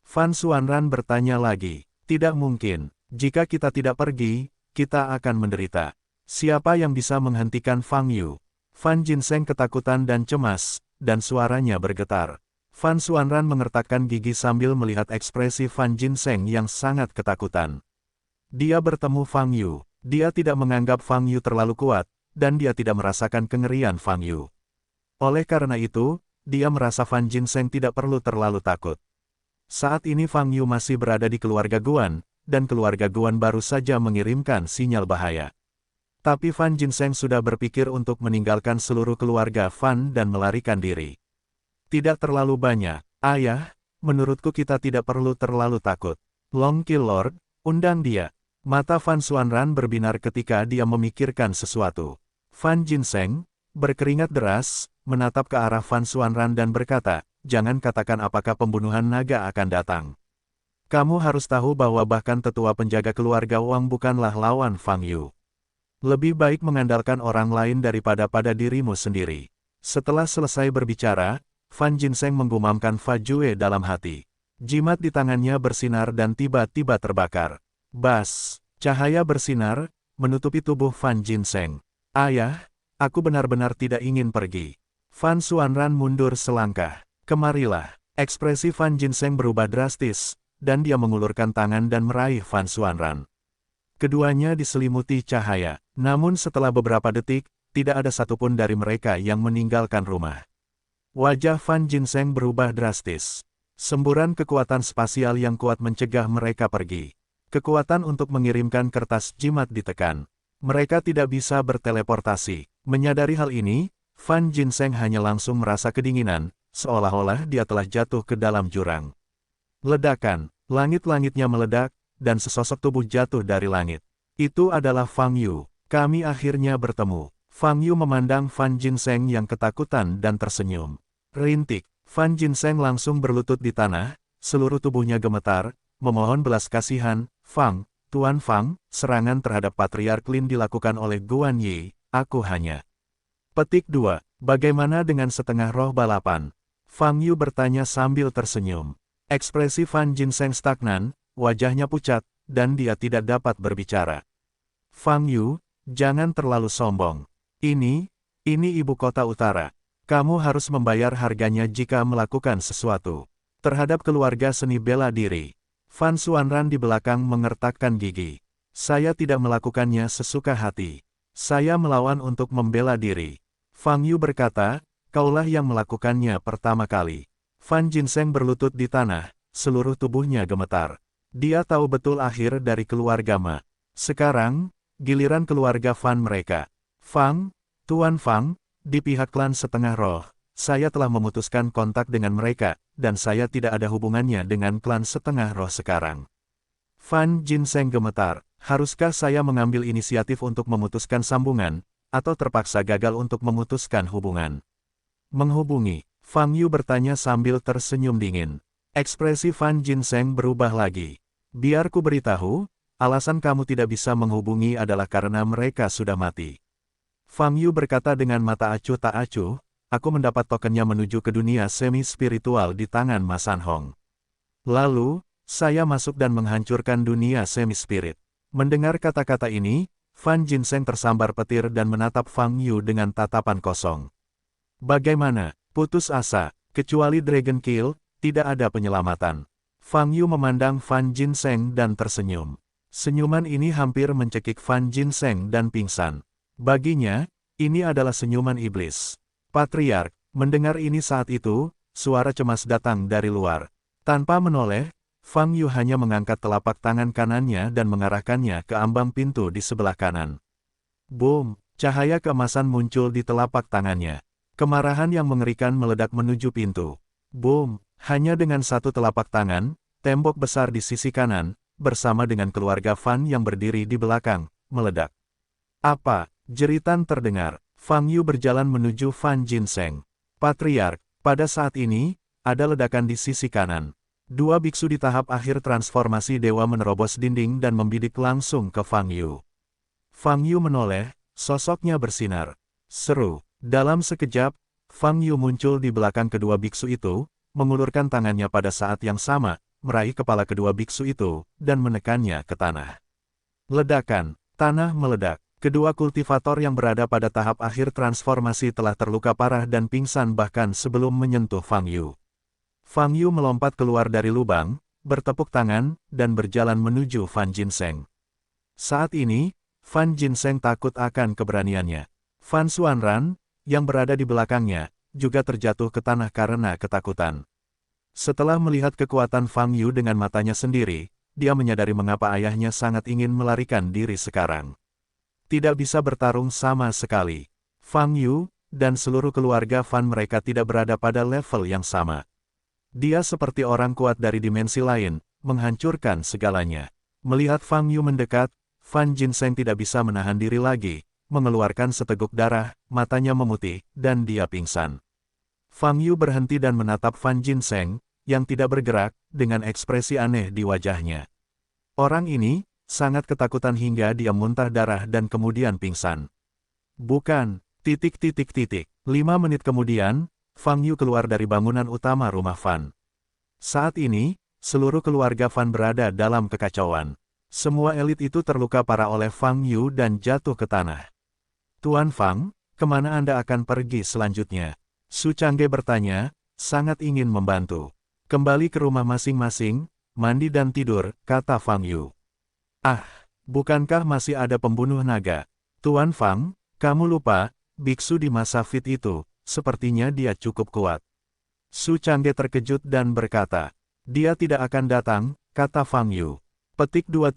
Fan Xuanran bertanya lagi. Tidak mungkin, jika kita tidak pergi, kita akan menderita. Siapa yang bisa menghentikan Fang Yu? Fan Jinseng ketakutan dan cemas, dan suaranya bergetar. Fan Xuanran mengertakkan gigi sambil melihat ekspresi Fan Jinseng yang sangat ketakutan. Dia bertemu Fang Yu. Dia tidak menganggap Fang Yu terlalu kuat, dan dia tidak merasakan kengerian Fang Yu. Oleh karena itu, dia merasa Fan Jinseng tidak perlu terlalu takut. Saat ini Fang Yu masih berada di keluarga Guan, dan keluarga Guan baru saja mengirimkan sinyal bahaya. Tapi Fan Jinseng sudah berpikir untuk meninggalkan seluruh keluarga Fan dan melarikan diri. Tidak terlalu banyak, ayah, menurutku kita tidak perlu terlalu takut. Long Kill Lord, undang dia. Mata Fan Xuanran berbinar ketika dia memikirkan sesuatu. Fan Jinseng, berkeringat deras, menatap ke arah Fan Xuanran dan berkata, jangan katakan apakah pembunuhan naga akan datang. Kamu harus tahu bahwa bahkan tetua penjaga keluarga Wang bukanlah lawan Fang Yu. Lebih baik mengandalkan orang lain daripada pada dirimu sendiri. Setelah selesai berbicara, Fan Jinseng menggumamkan Fa Jue dalam hati. Jimat di tangannya bersinar dan tiba-tiba terbakar. Bas, cahaya bersinar, menutupi tubuh Fan Jinseng. Ayah, aku benar-benar tidak ingin pergi. Fan Xuanran mundur selangkah. Kemarilah. Ekspresi Fan Jinseng berubah drastis, dan dia mengulurkan tangan dan meraih Fan Xuanran. Keduanya diselimuti cahaya, namun setelah beberapa detik, tidak ada satupun dari mereka yang meninggalkan rumah. Wajah Fan Jinseng berubah drastis. Semburan kekuatan spasial yang kuat mencegah mereka pergi. Kekuatan untuk mengirimkan kertas jimat ditekan. Mereka tidak bisa berteleportasi. Menyadari hal ini, Fan Jinseng hanya langsung merasa kedinginan, seolah-olah dia telah jatuh ke dalam jurang. Ledakan, langit-langitnya meledak, dan sesosok tubuh jatuh dari langit. Itu adalah Fang Yu. Kami akhirnya bertemu. Fang Yu memandang Fan Jinseng yang ketakutan dan tersenyum. Rintik, Fan Jinseng langsung berlutut di tanah, seluruh tubuhnya gemetar, memohon belas kasihan. Fang, Tuan Fang, serangan terhadap Patriark Lin dilakukan oleh Guan Yi, aku hanya. Petik 2. Bagaimana dengan setengah roh balapan? Fang Yu bertanya sambil tersenyum. Ekspresi Fan Jinseng stagnan, wajahnya pucat, dan dia tidak dapat berbicara. Fang Yu, jangan terlalu sombong. Ini ibu kota utara. Kamu harus membayar harganya jika melakukan sesuatu. Terhadap keluarga seni bela diri. Fan Xuanran di belakang mengertakkan gigi. Saya tidak melakukannya sesuka hati. Saya melawan untuk membela diri. Fang Yu berkata, kaulah yang melakukannya pertama kali. Fan Jinseng berlutut di tanah, seluruh tubuhnya gemetar. Dia tahu betul akhir dari keluarga Ma. Sekarang, giliran keluarga Fan mereka. Fang, Tuan Fang, di pihak klan setengah roh, saya telah memutuskan kontak dengan mereka, dan saya tidak ada hubungannya dengan klan setengah roh sekarang. Fan Jinseng gemetar, haruskah saya mengambil inisiatif untuk memutuskan sambungan, atau terpaksa gagal untuk memutuskan hubungan? Menghubungi, Fang Yu bertanya sambil tersenyum dingin. Ekspresi Fan Jinseng berubah lagi. Biar ku beritahu, alasan kamu tidak bisa menghubungi adalah karena mereka sudah mati. Fang Yu berkata dengan mata acuh tak acuh, aku mendapat tokennya menuju ke dunia semi-spiritual di tangan Ma Sanhong. Lalu, saya masuk dan menghancurkan dunia semi-spirit. Mendengar kata-kata ini, Fan Jinseng tersambar petir dan menatap Fang Yu dengan tatapan kosong. Bagaimana? Putus asa, kecuali Dragon Kill, tidak ada penyelamatan. Fang Yu memandang Fan Jinseng dan tersenyum. Senyuman ini hampir mencekik Fan Jinseng dan pingsan. Baginya, ini adalah senyuman iblis. Patriark, mendengar ini saat itu, suara cemas datang dari luar. Tanpa menoleh, Fang Yu hanya mengangkat telapak tangan kanannya dan mengarahkannya ke ambang pintu di sebelah kanan. Boom, cahaya keemasan muncul di telapak tangannya. Kemarahan yang mengerikan meledak menuju pintu. Boom, hanya dengan satu telapak tangan, tembok besar di sisi kanan, bersama dengan keluarga Fan yang berdiri di belakang, meledak. Apa? Jeritan terdengar. Fang Yu berjalan menuju Fan Jinseng. Patriark, pada saat ini, ada ledakan di sisi kanan. Dua biksu di tahap akhir transformasi dewa menerobos dinding dan membidik langsung ke Fang Yu. Fang Yu menoleh, sosoknya bersinar. Seru. Dalam sekejap, Fang Yu muncul di belakang kedua biksu itu, mengulurkan tangannya pada saat yang sama, meraih kepala kedua biksu itu, dan menekannya ke tanah. Ledakan. Tanah meledak. Kedua kultivator yang berada pada tahap akhir transformasi telah terluka parah dan pingsan bahkan sebelum menyentuh Fang Yu. Fang Yu melompat keluar dari lubang, bertepuk tangan, dan berjalan menuju Fan Jinseng. Saat ini, Fan Jinseng takut akan keberaniannya. Fan Xuanran, yang berada di belakangnya, juga terjatuh ke tanah karena ketakutan. Setelah melihat kekuatan Fang Yu dengan matanya sendiri, dia menyadari mengapa ayahnya sangat ingin melarikan diri sekarang. Tidak bisa bertarung sama sekali. Fang Yu, dan seluruh keluarga Fan mereka tidak berada pada level yang sama. Dia seperti orang kuat dari dimensi lain, menghancurkan segalanya. Melihat Fang Yu mendekat, Fan Jinseng tidak bisa menahan diri lagi, mengeluarkan seteguk darah, matanya memutih, dan dia pingsan. Fang Yu berhenti dan menatap Fan Jinseng, yang tidak bergerak, dengan ekspresi aneh di wajahnya. Orang ini sangat ketakutan hingga dia muntah darah dan kemudian pingsan. Bukan, 5 menit kemudian, Fang Yu keluar dari bangunan utama rumah Fan. Saat ini, seluruh keluarga Fan berada dalam kekacauan. Semua elit itu terluka parah oleh Fang Yu dan jatuh ke tanah. Tuan Fang, kemana Anda akan pergi selanjutnya? Su Changge bertanya, sangat ingin membantu. Kembali ke rumah masing-masing, mandi dan tidur, kata Fang Yu. Ah, bukankah masih ada pembunuh naga? Tuan Fang, kamu lupa, biksu di masa Fit itu, sepertinya dia cukup kuat. Su Changge terkejut dan berkata, dia tidak akan datang, kata Fang Yu. Petik 2.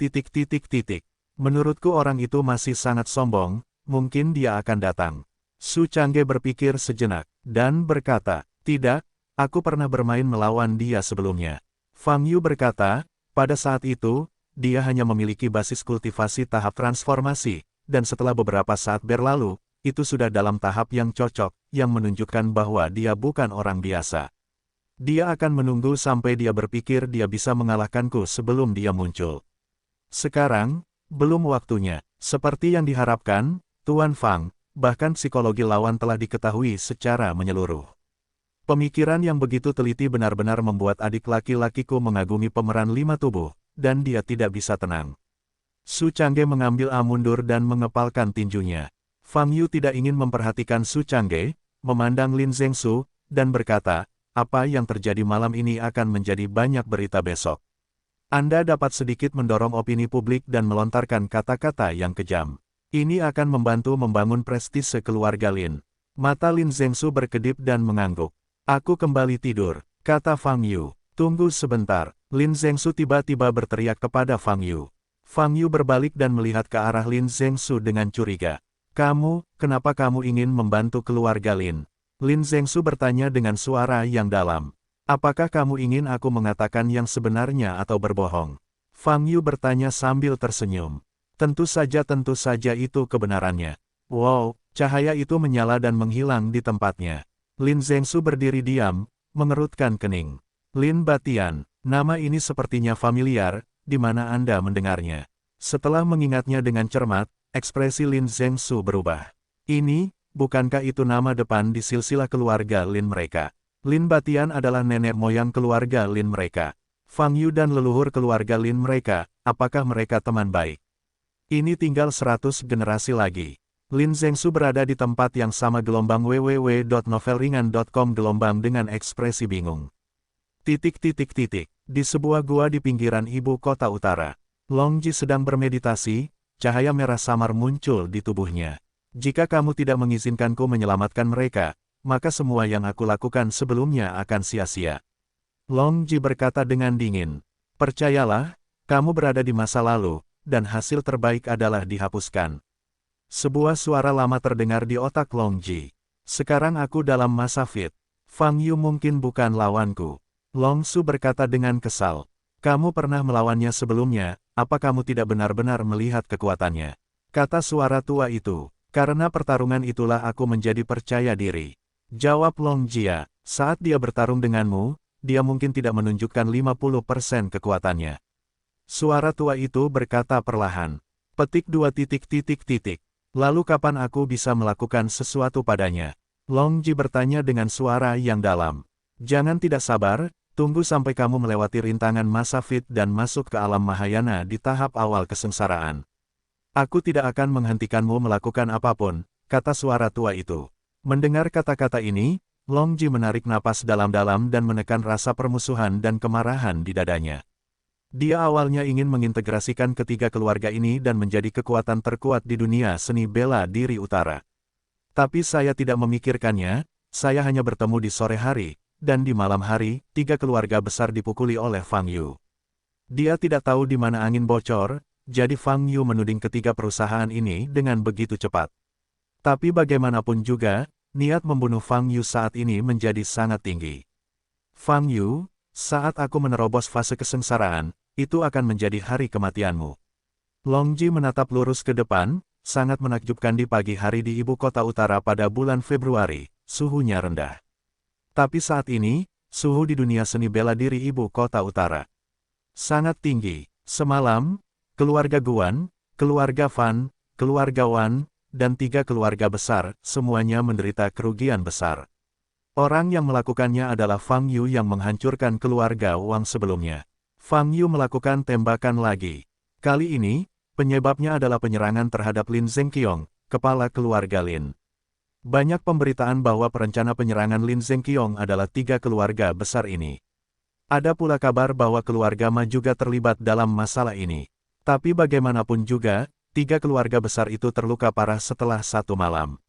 Menurutku orang itu masih sangat sombong, mungkin dia akan datang. Su Changge berpikir sejenak, dan berkata, tidak, aku pernah bermain melawan dia sebelumnya. Fang Yu berkata, pada saat itu, dia hanya memiliki basis kultivasi tahap transformasi, dan setelah beberapa saat berlalu, itu sudah dalam tahap yang cocok, yang menunjukkan bahwa dia bukan orang biasa. Dia akan menunggu sampai dia berpikir dia bisa mengalahkanku sebelum dia muncul. Sekarang, belum waktunya. Seperti yang diharapkan, Tuan Fang, bahkan psikologi lawan telah diketahui secara menyeluruh. Pemikiran yang begitu teliti benar-benar membuat adik laki-lakiku mengagumi pemeran 5 tubuh, dan dia tidak bisa tenang. Su Changge mengambil mundur dan mengepalkan tinjunya. Fang Yu tidak ingin memperhatikan Su Changge, memandang Lin Zhengsu, dan berkata, apa yang terjadi malam ini akan menjadi banyak berita besok. Anda dapat sedikit mendorong opini publik dan melontarkan kata-kata yang kejam. Ini akan membantu membangun prestise keluarga Lin. Mata Lin Zhengsu berkedip dan mengangguk. Aku kembali tidur, kata Fang Yu. Tunggu sebentar. Lin Zhengsu tiba-tiba berteriak kepada Fang Yu. Fang Yu berbalik dan melihat ke arah Lin Zhengsu dengan curiga. Kenapa kamu ingin membantu keluarga Lin? Lin Zhengsu bertanya dengan suara yang dalam. Apakah kamu ingin aku mengatakan yang sebenarnya atau berbohong? Fang Yu bertanya sambil tersenyum. Tentu saja itu kebenarannya. Wow, cahaya itu menyala dan menghilang di tempatnya. Lin Zhengsu berdiri diam, mengerutkan kening. Lin Batian, nama ini sepertinya familiar, di mana Anda mendengarnya? Setelah mengingatnya dengan cermat, ekspresi Lin Zhengsu berubah. Ini, bukankah itu nama depan di silsilah keluarga Lin mereka? Lin Batian adalah nenek moyang keluarga Lin mereka. Fang Yu dan leluhur keluarga Lin mereka, apakah mereka teman baik? Ini tinggal 100 generasi lagi. Lin Zhengsu berada di tempat yang sama gelombang www.novelringan.com gelombang dengan ekspresi bingung. Di sebuah gua di pinggiran ibu kota utara. Long Ji sedang bermeditasi, cahaya merah samar muncul di tubuhnya. Jika kamu tidak mengizinkanku menyelamatkan mereka, maka semua yang aku lakukan sebelumnya akan sia-sia. Long Ji berkata dengan dingin. Percayalah, kamu berada di masa lalu, dan hasil terbaik adalah dihapuskan. Sebuah suara lama terdengar di otak Long Ji. Sekarang aku dalam masa Fit. Fang Yu mungkin bukan lawanku. Long Su berkata dengan kesal. Kamu pernah melawannya sebelumnya, apa kamu tidak benar-benar melihat kekuatannya? Kata suara tua itu. Karena pertarungan itulah aku menjadi percaya diri. Jawab Long Jia, saat dia bertarung denganmu, dia mungkin tidak menunjukkan 50% kekuatannya. Suara tua itu berkata perlahan. Petik 2 titik titik titik. Lalu kapan aku bisa melakukan sesuatu padanya? Long Ji bertanya dengan suara yang dalam. Jangan tidak sabar, tunggu sampai kamu melewati rintangan masa Fit dan masuk ke alam Mahayana di tahap awal kesengsaraan. Aku tidak akan menghentikanmu melakukan apapun, kata suara tua itu. Mendengar kata-kata ini, Long Ji menarik napas dalam-dalam dan menekan rasa permusuhan dan kemarahan di dadanya. Dia awalnya ingin mengintegrasikan ketiga keluarga ini dan menjadi kekuatan terkuat di dunia seni bela diri utara. Tapi saya tidak memikirkannya, saya hanya bertemu di sore hari, dan di malam hari, tiga keluarga besar dipukuli oleh Fang Yu. Dia tidak tahu di mana angin bocor, jadi Fang Yu menuding ketiga perusahaan ini dengan begitu cepat. Tapi bagaimanapun juga, niat membunuh Fang Yu saat ini menjadi sangat tinggi. Fang Yu, saat aku menerobos fase kesengsaraan, itu akan menjadi hari kematianmu. Long Ji menatap lurus ke depan, sangat menakjubkan di pagi hari di ibu kota utara pada bulan Februari, suhunya rendah. Tapi saat ini, suhu di dunia seni bela diri ibu kota utara sangat tinggi. Semalam, keluarga Guan, keluarga Fan, keluarga Wan, dan tiga keluarga besar, semuanya menderita kerugian besar. Orang yang melakukannya adalah Fang Yu yang menghancurkan keluarga Wang sebelumnya. Fang Yu melakukan tembakan lagi. Kali ini, penyebabnya adalah penyerangan terhadap Lin Zengqiong, kepala keluarga Lin. Banyak pemberitaan bahwa perencana penyerangan Lin Zengqiong adalah tiga keluarga besar ini. Ada pula kabar bahwa keluarga Ma juga terlibat dalam masalah ini. Tapi bagaimanapun juga, tiga keluarga besar itu terluka parah setelah satu malam.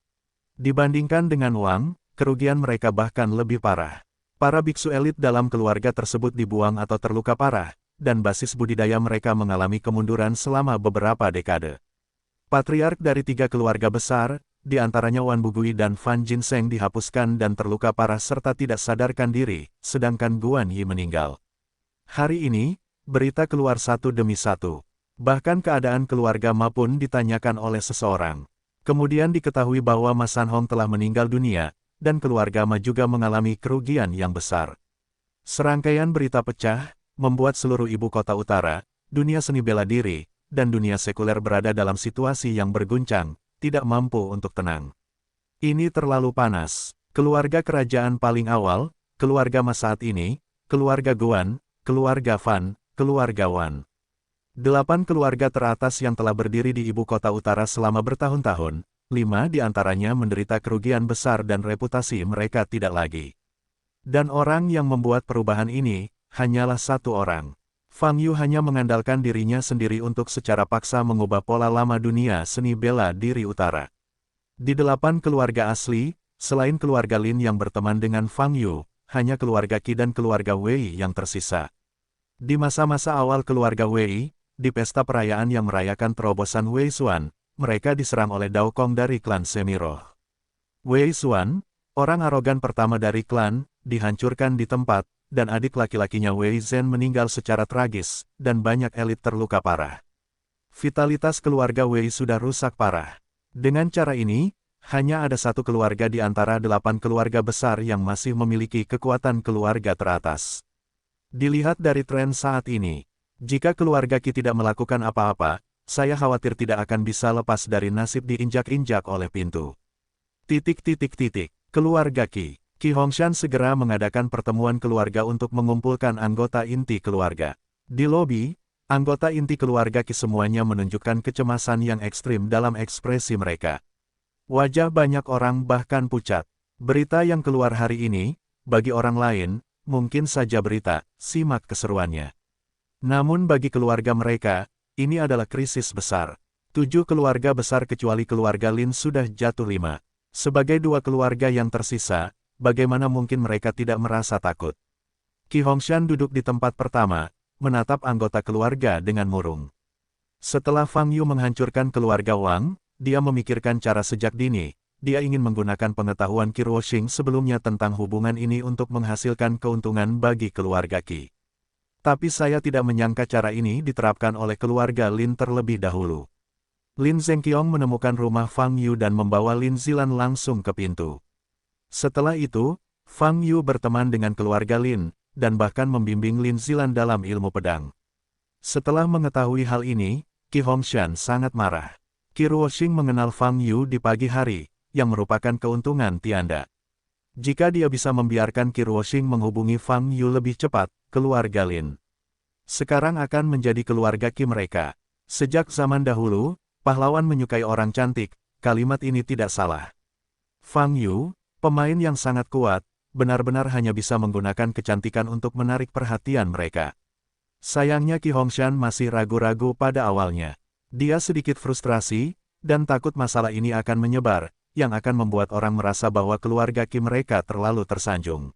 Dibandingkan dengan Wang, kerugian mereka bahkan lebih parah. Para biksu elit dalam keluarga tersebut dibuang atau terluka parah, dan basis budidaya mereka mengalami kemunduran selama beberapa dekade. Patriark dari tiga keluarga besar, di antaranya Wan Bugui dan Fan Jinseng dihapuskan dan terluka parah serta tidak sadarkan diri, sedangkan Guan Yi meninggal. Hari ini, berita keluar satu demi satu. Bahkan keadaan keluarga Ma pun ditanyakan oleh seseorang. Kemudian diketahui bahwa Ma Sanhong telah meninggal dunia, dan keluarga Ma juga mengalami kerugian yang besar. Serangkaian berita pecah, membuat seluruh ibu kota utara, dunia seni bela diri, dan dunia sekuler berada dalam situasi yang berguncang, tidak mampu untuk tenang. Ini terlalu panas. Keluarga kerajaan paling awal, keluarga Ma saat ini, keluarga Guan, keluarga Fan, keluarga Wan. 8 keluarga teratas yang telah berdiri di ibu kota utara selama bertahun-tahun, 5 di antaranya menderita kerugian besar dan reputasi mereka tidak lagi. Dan orang yang membuat perubahan ini, hanyalah satu orang. Fang Yu hanya mengandalkan dirinya sendiri untuk secara paksa mengubah pola lama dunia seni bela diri utara. Di 8 keluarga asli, selain keluarga Lin yang berteman dengan Fang Yu, hanya keluarga Qi dan keluarga Wei yang tersisa. Di masa-masa awal keluarga Wei, di pesta perayaan yang merayakan terobosan Wei Xuan, mereka diserang oleh Dao Kong dari klan Semiroh. Wei Xuan, orang arogan pertama dari klan, dihancurkan di tempat, dan adik laki-lakinya Wei Zhen meninggal secara tragis, dan banyak elit terluka parah. Vitalitas keluarga Wei sudah rusak parah. Dengan cara ini, hanya ada satu keluarga di antara 8 keluarga besar yang masih memiliki kekuatan keluarga teratas. Dilihat dari tren saat ini, jika keluarga Qi tidak melakukan apa-apa, saya khawatir tidak akan bisa lepas dari nasib diinjak-injak oleh pintu. Keluarga Qi. Qi Hongshan segera mengadakan pertemuan keluarga untuk mengumpulkan anggota inti keluarga. Di lobi, anggota inti keluarga Qi semuanya menunjukkan kecemasan yang ekstrim dalam ekspresi mereka. Wajah banyak orang bahkan pucat. Berita yang keluar hari ini, bagi orang lain, mungkin saja berita, simak keseruannya. Namun bagi keluarga mereka, ini adalah krisis besar. 7 keluarga besar kecuali keluarga Lin sudah jatuh 5. Sebagai 2 keluarga yang tersisa, bagaimana mungkin mereka tidak merasa takut? Qi Hongshan duduk di tempat pertama, menatap anggota keluarga dengan murung. Setelah Fang Yu menghancurkan keluarga Wang, dia memikirkan cara sejak dini. Dia ingin menggunakan pengetahuan Qi Ruoxing sebelumnya tentang hubungan ini untuk menghasilkan keuntungan bagi keluarga Qi. Tapi saya tidak menyangka cara ini diterapkan oleh keluarga Lin terlebih dahulu. Lin Zengqiong menemukan rumah Fang Yu dan membawa Lin Zilan langsung ke pintu. Setelah itu, Fang Yu berteman dengan keluarga Lin, dan bahkan membimbing Lin Zilan dalam ilmu pedang. Setelah mengetahui hal ini, Qi Hongshan sangat marah. Qi Ruoxing mengenal Fang Yu di pagi hari, yang merupakan keuntungan tiada. Jika dia bisa membiarkan Qi Ruoxing menghubungi Fang Yu lebih cepat, keluarga Lin sekarang akan menjadi keluarga Qi mereka. Sejak zaman dahulu, pahlawan menyukai orang cantik, kalimat ini tidak salah. Fang Yu, pemain yang sangat kuat, benar-benar hanya bisa menggunakan kecantikan untuk menarik perhatian mereka. Sayangnya Qi Hongshan masih ragu-ragu pada awalnya. Dia sedikit frustrasi, dan takut masalah ini akan menyebar, yang akan membuat orang merasa bahwa keluarga Qi mereka terlalu tersanjung.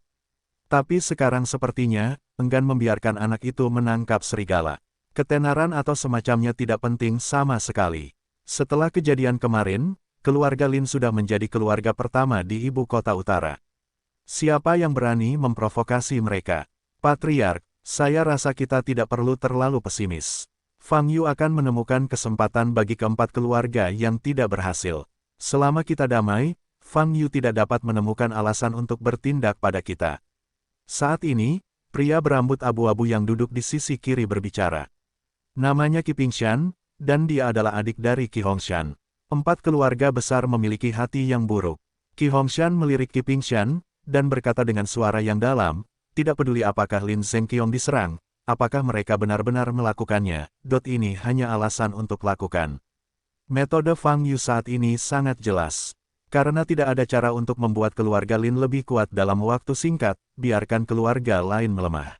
Tapi sekarang sepertinya, enggan membiarkan anak itu menangkap serigala. Ketenaran atau semacamnya tidak penting sama sekali. Setelah kejadian kemarin, keluarga Lin sudah menjadi keluarga pertama di ibu kota utara. Siapa yang berani memprovokasi mereka? Patriark, saya rasa kita tidak perlu terlalu pesimis. Fang Yu akan menemukan kesempatan bagi keempat keluarga yang tidak berhasil. Selama kita damai, Fang Yu tidak dapat menemukan alasan untuk bertindak pada kita. Saat ini, pria berambut abu-abu yang duduk di sisi kiri berbicara. Namanya Qi Pingshan, dan dia adalah adik dari Qi Hongshan. 4 keluarga besar memiliki hati yang buruk. Qi Hongshan melirik Qi Pingshan, dan berkata dengan suara yang dalam, tidak peduli apakah Lin Zengqiong diserang, apakah mereka benar-benar melakukannya, ini hanya alasan untuk lakukan. Metode Fang Yu saat ini sangat jelas. Karena tidak ada cara untuk membuat keluarga Lin lebih kuat dalam waktu singkat, biarkan keluarga lain melemah.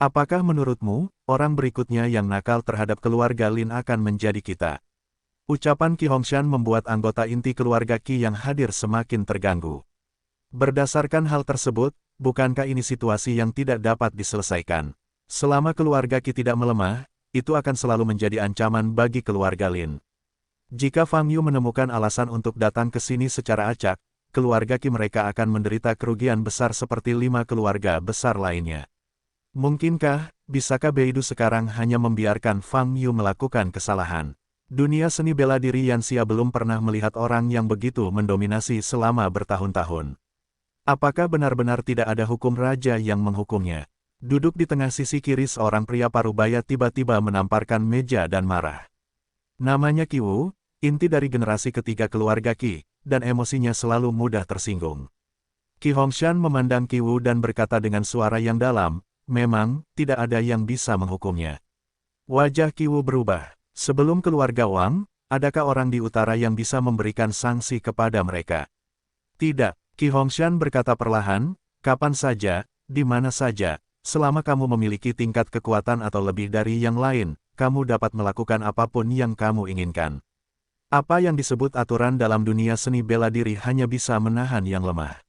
Apakah menurutmu, orang berikutnya yang nakal terhadap keluarga Lin akan menjadi kita? Ucapan Qi Hongshan membuat anggota inti keluarga Qi yang hadir semakin terganggu. Berdasarkan hal tersebut, bukankah ini situasi yang tidak dapat diselesaikan? Selama keluarga Qi tidak melemah, itu akan selalu menjadi ancaman bagi keluarga Lin. Jika Fang Yu menemukan alasan untuk datang ke sini secara acak, keluarga Qi mereka akan menderita kerugian besar seperti 5 keluarga besar lainnya. Mungkinkah, bisakah Beidou sekarang hanya membiarkan Fang Yu melakukan kesalahan? Dunia seni bela diri Yanxia belum pernah melihat orang yang begitu mendominasi selama bertahun-tahun. Apakah benar-benar tidak ada hukum raja yang menghukumnya? Duduk di tengah sisi kiri seorang pria parubaya tiba-tiba menamparkan meja dan marah. Namanya Qi Wu, inti dari generasi ketiga keluarga Qi, dan emosinya selalu mudah tersinggung. Qi Hongshan memandang Qi Wu dan berkata dengan suara yang dalam, memang, tidak ada yang bisa menghukumnya. Wajah Qi Wu berubah. Sebelum keluarga Wang, adakah orang di utara yang bisa memberikan sanksi kepada mereka? Tidak, Qi Hongshan berkata perlahan, kapan saja, di mana saja, selama kamu memiliki tingkat kekuatan atau lebih dari yang lain, kamu dapat melakukan apapun yang kamu inginkan. Apa yang disebut aturan dalam dunia seni bela diri hanya bisa menahan yang lemah.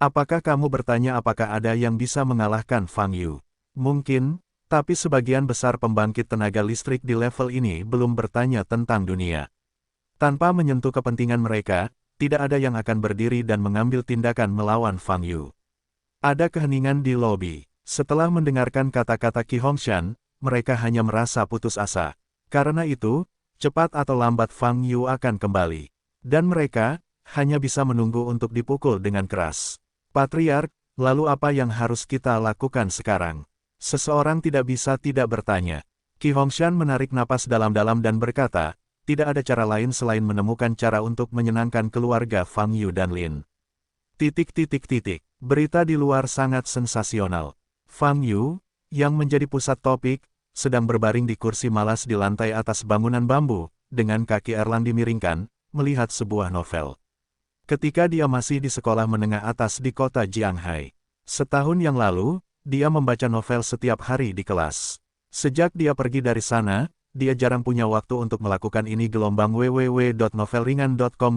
Apakah kamu bertanya apakah ada yang bisa mengalahkan Fang Yu? Mungkin, tapi sebagian besar pembangkit tenaga listrik di level ini belum bertanya tentang dunia. Tanpa menyentuh kepentingan mereka, tidak ada yang akan berdiri dan mengambil tindakan melawan Fang Yu. Ada keheningan di lobi. Setelah mendengarkan kata-kata Qi Hongshan, mereka hanya merasa putus asa. Karena itu, cepat atau lambat Fang Yu akan kembali. Dan mereka, hanya bisa menunggu untuk dipukul dengan keras. Patriark, lalu apa yang harus kita lakukan sekarang? Seseorang tidak bisa tidak bertanya. Qi Hongshan menarik napas dalam-dalam dan berkata, tidak ada cara lain selain menemukan cara untuk menyenangkan keluarga Fang Yu dan Lin. Berita di luar sangat sensasional. Fang Yu, yang menjadi pusat topik, sedang berbaring di kursi malas di lantai atas bangunan bambu, dengan kaki Erlang dimiringkan, melihat sebuah novel. Ketika dia masih di sekolah menengah atas di kota Jianghai. Setahun yang lalu, dia membaca novel setiap hari di kelas. Sejak dia pergi dari sana, dia jarang punya waktu untuk melakukan ini. www.novelringan.com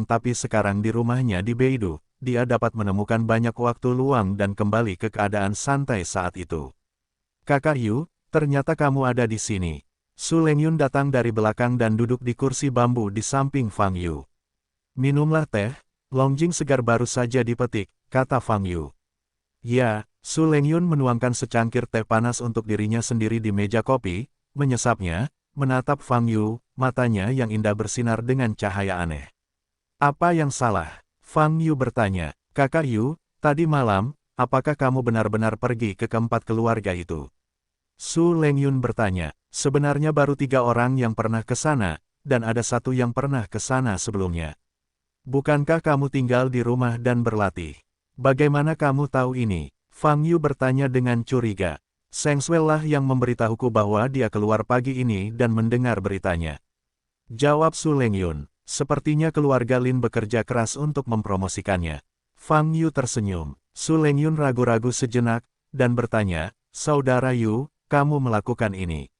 Tapi sekarang di rumahnya di Beidou, dia dapat menemukan banyak waktu luang dan kembali ke keadaan santai saat itu. Kakak Yu, ternyata kamu ada di sini. Su Lengyun datang dari belakang dan duduk di kursi bambu di samping Fang Yu. Minumlah teh, longjing segar baru saja dipetik, kata Fang Yu. Ya, Su Lengyun menuangkan secangkir teh panas untuk dirinya sendiri di meja kopi, menyesapnya, menatap Fang Yu, matanya yang indah bersinar dengan cahaya aneh. Apa yang salah? Fang Yu bertanya. Kakak Yu, tadi malam, apakah kamu benar-benar pergi ke keempat keluarga itu? Su Lengyun bertanya. Sebenarnya baru 3 orang yang pernah ke sana, dan ada satu yang pernah ke sana sebelumnya. Bukankah kamu tinggal di rumah dan berlatih? Bagaimana kamu tahu ini? Fang Yu bertanya dengan curiga. Seng Sui lah yang memberitahuku bahwa dia keluar pagi ini dan mendengar beritanya. Jawab Su Lengyun. Sepertinya keluarga Lin bekerja keras untuk mempromosikannya. Fang Yu tersenyum. Su Lengyun ragu-ragu sejenak, dan bertanya, Saudara Yu, kamu melakukan ini.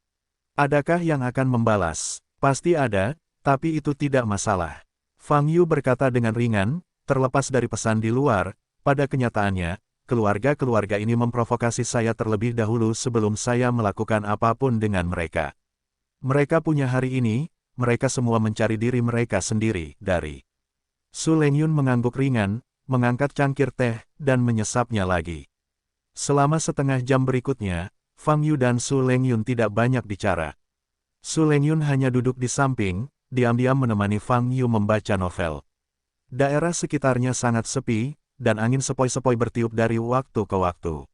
Adakah yang akan membalas? Pasti ada, tapi itu tidak masalah. Fang Yu berkata dengan ringan, terlepas dari pesan di luar, pada kenyataannya, keluarga-keluarga ini memprovokasi saya terlebih dahulu sebelum saya melakukan apapun dengan mereka. Mereka punya hari ini, mereka semua mencari diri mereka sendiri, dari. Su Lengyun mengangguk ringan, mengangkat cangkir teh, dan menyesapnya lagi. Selama setengah jam berikutnya, Fang Yu dan Su Lengyun tidak banyak bicara. Su Lengyun hanya duduk di samping, diam-diam menemani Fang Yu membaca novel. Daerah sekitarnya sangat sepi, dan angin sepoi-sepoi bertiup dari waktu ke waktu.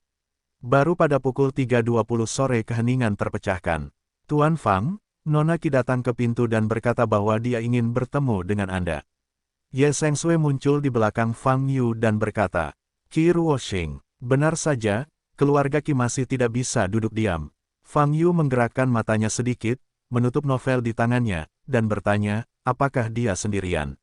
Baru pada pukul 3.20 sore keheningan terpecahkan. Tuan Fang, Nona Qi datang ke pintu dan berkata bahwa dia ingin bertemu dengan Anda. Ye Seng Sui muncul di belakang Fang Yu dan berkata, Qi Ruoxing, benar saja, keluarga Qi masih tidak bisa duduk diam. Fang Yu menggerakkan matanya sedikit, menutup novel di tangannya, dan bertanya, apakah dia sendirian?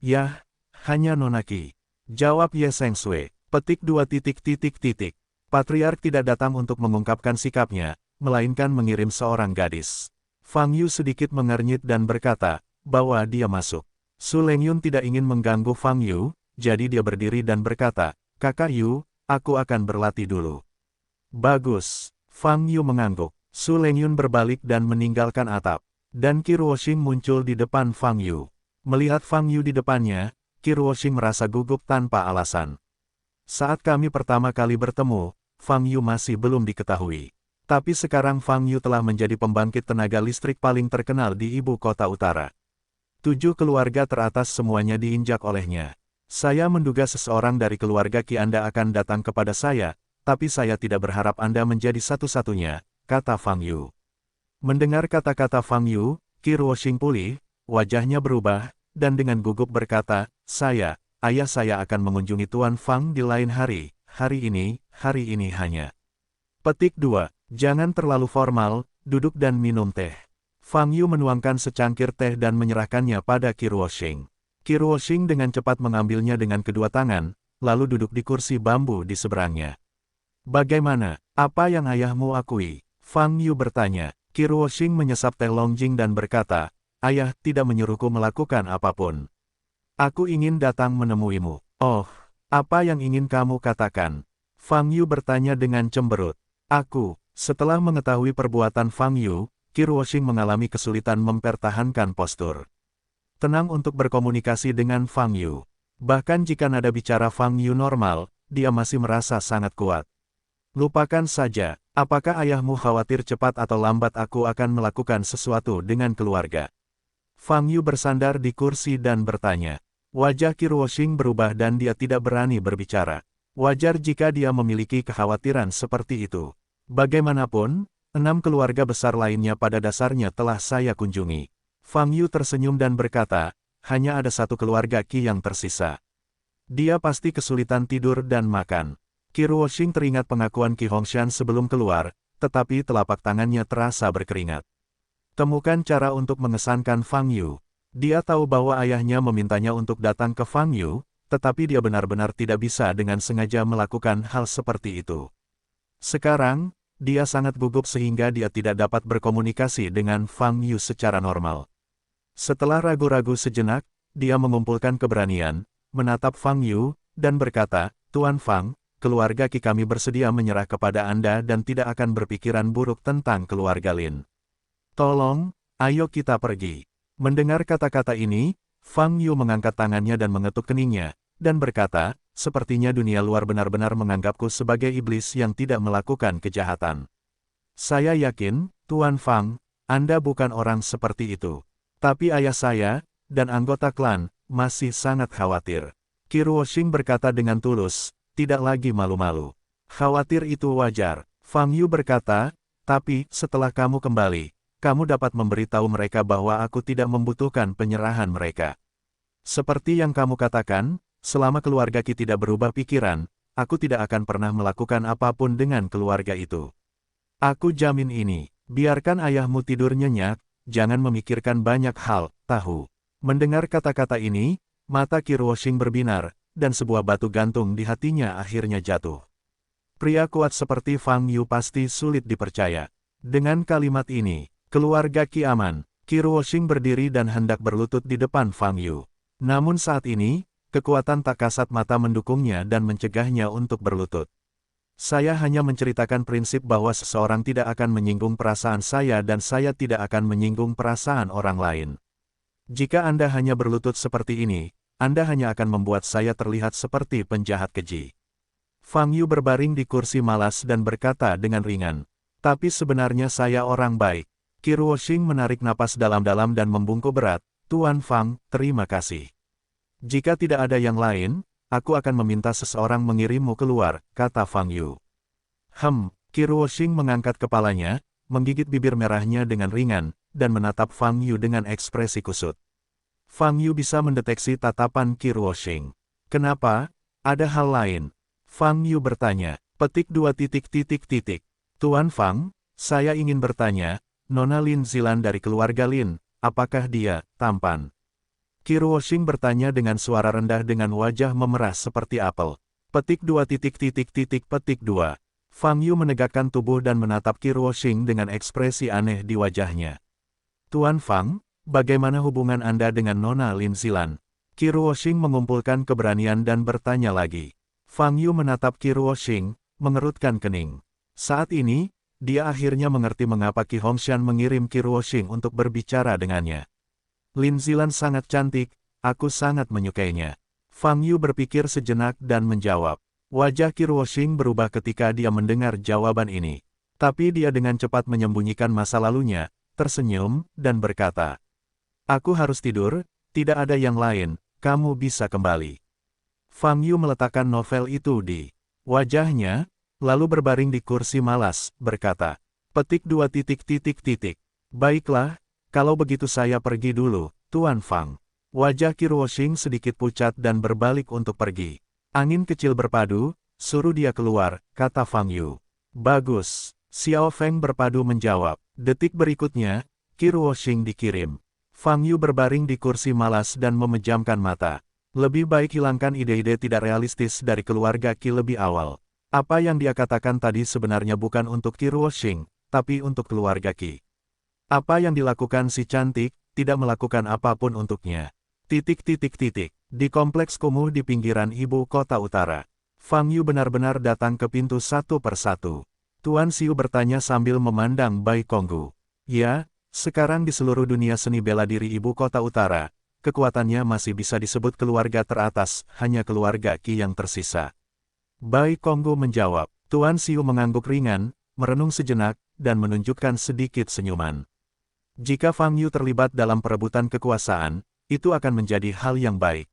Yah, hanya Nona Qi. Jawab Ye Seng Sui. Petik 2 titik titik titik. Patriark tidak datang untuk mengungkapkan sikapnya, melainkan mengirim seorang gadis. Fang Yu sedikit mengernyit dan berkata, bahwa dia masuk. Su Lengyun tidak ingin mengganggu Fang Yu, jadi dia berdiri dan berkata, Kakak Yu, aku akan berlatih dulu. Bagus. Fang Yu mengangguk. Su Lengyun berbalik dan meninggalkan atap. Dan Qi Ruoxing muncul di depan Fang Yu. Melihat Fang Yu di depannya, Qi Ruoxing merasa gugup tanpa alasan. Saat kami pertama kali bertemu, Fang Yu masih belum diketahui. Tapi sekarang Fang Yu telah menjadi pembangkit tenaga listrik paling terkenal di ibu kota utara. 7 keluarga teratas semuanya diinjak olehnya. Saya menduga seseorang dari keluarga Qi Anda akan datang kepada saya, tapi saya tidak berharap Anda menjadi satu-satunya, kata Fang Yu. Mendengar kata-kata Fang Yu, Qi Ruoxing pulih, wajahnya berubah, dan dengan gugup berkata, ayah saya akan mengunjungi Tuan Fang di lain hari ini hanya. Petik 2. Jangan terlalu formal, duduk dan minum teh. Fang Yu menuangkan secangkir teh dan menyerahkannya pada Qi Ruoxing. Qi Ruoxing dengan cepat mengambilnya dengan kedua tangan, lalu duduk di kursi bambu di seberangnya. Bagaimana? Apa yang ayahmu akui? Fang Yu bertanya. Qi Ruoxing menyesap teh Longjing dan berkata, ayah tidak menyuruhku melakukan apapun. Aku ingin datang menemuimu. Oh, apa yang ingin kamu katakan? Fang Yu bertanya dengan cemberut. Setelah mengetahui perbuatan Fang Yu, Qi Ruoxing mengalami kesulitan mempertahankan postur. Tenang untuk berkomunikasi dengan Fang Yu. Bahkan jika nada bicara Fang Yu normal, dia masih merasa sangat kuat. Lupakan saja, apakah ayahmu khawatir cepat atau lambat aku akan melakukan sesuatu dengan keluarga? Fang Yu bersandar di kursi dan bertanya. Wajah Qi Ruoxing berubah dan dia tidak berani berbicara. Wajar jika dia memiliki kekhawatiran seperti itu. Bagaimanapun, 6 keluarga besar lainnya pada dasarnya telah saya kunjungi. Fang Yu tersenyum dan berkata, hanya ada satu keluarga Qi yang tersisa. Dia pasti kesulitan tidur dan makan. Qi Ruoxing teringat pengakuan Qi Hongshan sebelum keluar, tetapi telapak tangannya terasa berkeringat. Temukan cara untuk mengesankan Fang Yu. Dia tahu bahwa ayahnya memintanya untuk datang ke Fang Yu, tetapi dia benar-benar tidak bisa dengan sengaja melakukan hal seperti itu. Sekarang, dia sangat gugup sehingga dia tidak dapat berkomunikasi dengan Fang Yu secara normal. Setelah ragu-ragu sejenak, dia mengumpulkan keberanian, menatap Fang Yu, dan berkata, Tuan Fang, keluarga Qi kami bersedia menyerah kepada Anda dan tidak akan berpikiran buruk tentang keluarga Lin. Tolong, ayo kita pergi. Mendengar kata-kata ini, Fang Yu mengangkat tangannya dan mengetuk keningnya, dan berkata, sepertinya dunia luar benar-benar menganggapku sebagai iblis yang tidak melakukan kejahatan. Saya yakin, Tuan Fang, Anda bukan orang seperti itu. Tapi ayah saya, dan anggota klan, masih sangat khawatir. Qi Ruoxing berkata dengan tulus, tidak lagi malu-malu. Khawatir itu wajar. Fang Yu berkata, tapi, setelah kamu kembali, kamu dapat memberitahu mereka bahwa aku tidak membutuhkan penyerahan mereka. Seperti yang kamu katakan, selama keluarga Qi tidak berubah pikiran, aku tidak akan pernah melakukan apapun dengan keluarga itu. Aku jamin ini, biarkan ayahmu tidur nyenyak, jangan memikirkan banyak hal, tahu. Mendengar kata-kata ini, mata Qi Ruoxing berbinar, dan sebuah batu gantung di hatinya akhirnya jatuh. Pria kuat seperti Fang Yu pasti sulit dipercaya. Dengan kalimat ini, keluarga Qi aman. Qi Ruoxing berdiri dan hendak berlutut di depan Fang Yu. Namun saat ini, kekuatan tak kasat mata mendukungnya dan mencegahnya untuk berlutut. Saya hanya menceritakan prinsip bahwa seseorang tidak akan menyinggung perasaan saya dan saya tidak akan menyinggung perasaan orang lain. Jika Anda hanya berlutut seperti ini, Anda hanya akan membuat saya terlihat seperti penjahat keji. Fang Yu berbaring di kursi malas dan berkata dengan ringan, tapi sebenarnya saya orang baik. Qi Ruoxing menarik napas dalam-dalam dan membungkuk berat, Tuan Fang, terima kasih. Jika tidak ada yang lain, aku akan meminta seseorang mengirimmu keluar, kata Fang Yu. Qi Ruoxing mengangkat kepalanya, menggigit bibir merahnya dengan ringan, dan menatap Fang Yu dengan ekspresi kusut. Fang Yu bisa mendeteksi tatapan Qi Ruoxing. Kenapa? Ada hal lain. Fang Yu bertanya, petik 2 titik. Tuan Fang, saya ingin bertanya, Nona Lin Zilan dari keluarga Lin, apakah dia tampan? Qi Ruoxing bertanya dengan suara rendah dengan wajah memerah seperti apel. Petik 2 petik 2. Fang Yu menegakkan tubuh dan menatap Qi Ruoxing dengan ekspresi aneh di wajahnya. Tuan Fang, bagaimana hubungan Anda dengan Nona Lin Zilan? Qi Ruoxing mengumpulkan keberanian dan bertanya lagi. Fang Yu menatap Qi Ruoxing, mengerutkan kening. Saat ini, dia akhirnya mengerti mengapa Qi Hongshan mengirim Qi Ruoxing untuk berbicara dengannya. Lin Zilan sangat cantik, aku sangat menyukainya. Fang Yu berpikir sejenak dan menjawab. Wajah Qi Ruoxing berubah ketika dia mendengar jawaban ini. Tapi dia dengan cepat menyembunyikan masa lalunya, tersenyum, dan berkata, aku harus tidur, tidak ada yang lain, kamu bisa kembali. Fang Yu meletakkan novel itu di wajahnya, lalu berbaring di kursi malas, berkata, petik 2 titik. Baiklah, kalau begitu saya pergi dulu, Tuan Fang. Wajah Qi Ruoxing sedikit pucat dan berbalik untuk pergi. Angin kecil berpadu, suruh dia keluar, kata Fang Yu. Bagus, Xiao Feng berpadu menjawab. Detik berikutnya, Qi Ruoxing dikirim. Fang Yu berbaring di kursi malas dan memejamkan mata. Lebih baik hilangkan ide-ide tidak realistis dari keluarga Qi lebih awal. Apa yang dia katakan tadi sebenarnya bukan untuk Qi Ruoxing, tapi untuk keluarga Qi. Apa yang dilakukan si cantik, tidak melakukan apapun untuknya. Di kompleks kumuh di pinggiran ibu kota utara. Fang Yu benar-benar datang ke pintu satu persatu. Tuan Xiu bertanya sambil memandang Bai Konggu. Ya, sekarang di seluruh dunia seni bela diri ibu kota utara, kekuatannya masih bisa disebut keluarga teratas, hanya keluarga Qi yang tersisa. Bai Konggu menjawab. Tuan Xiu mengangguk ringan, merenung sejenak, dan menunjukkan sedikit senyuman. Jika Fang Yu terlibat dalam perebutan kekuasaan, itu akan menjadi hal yang baik.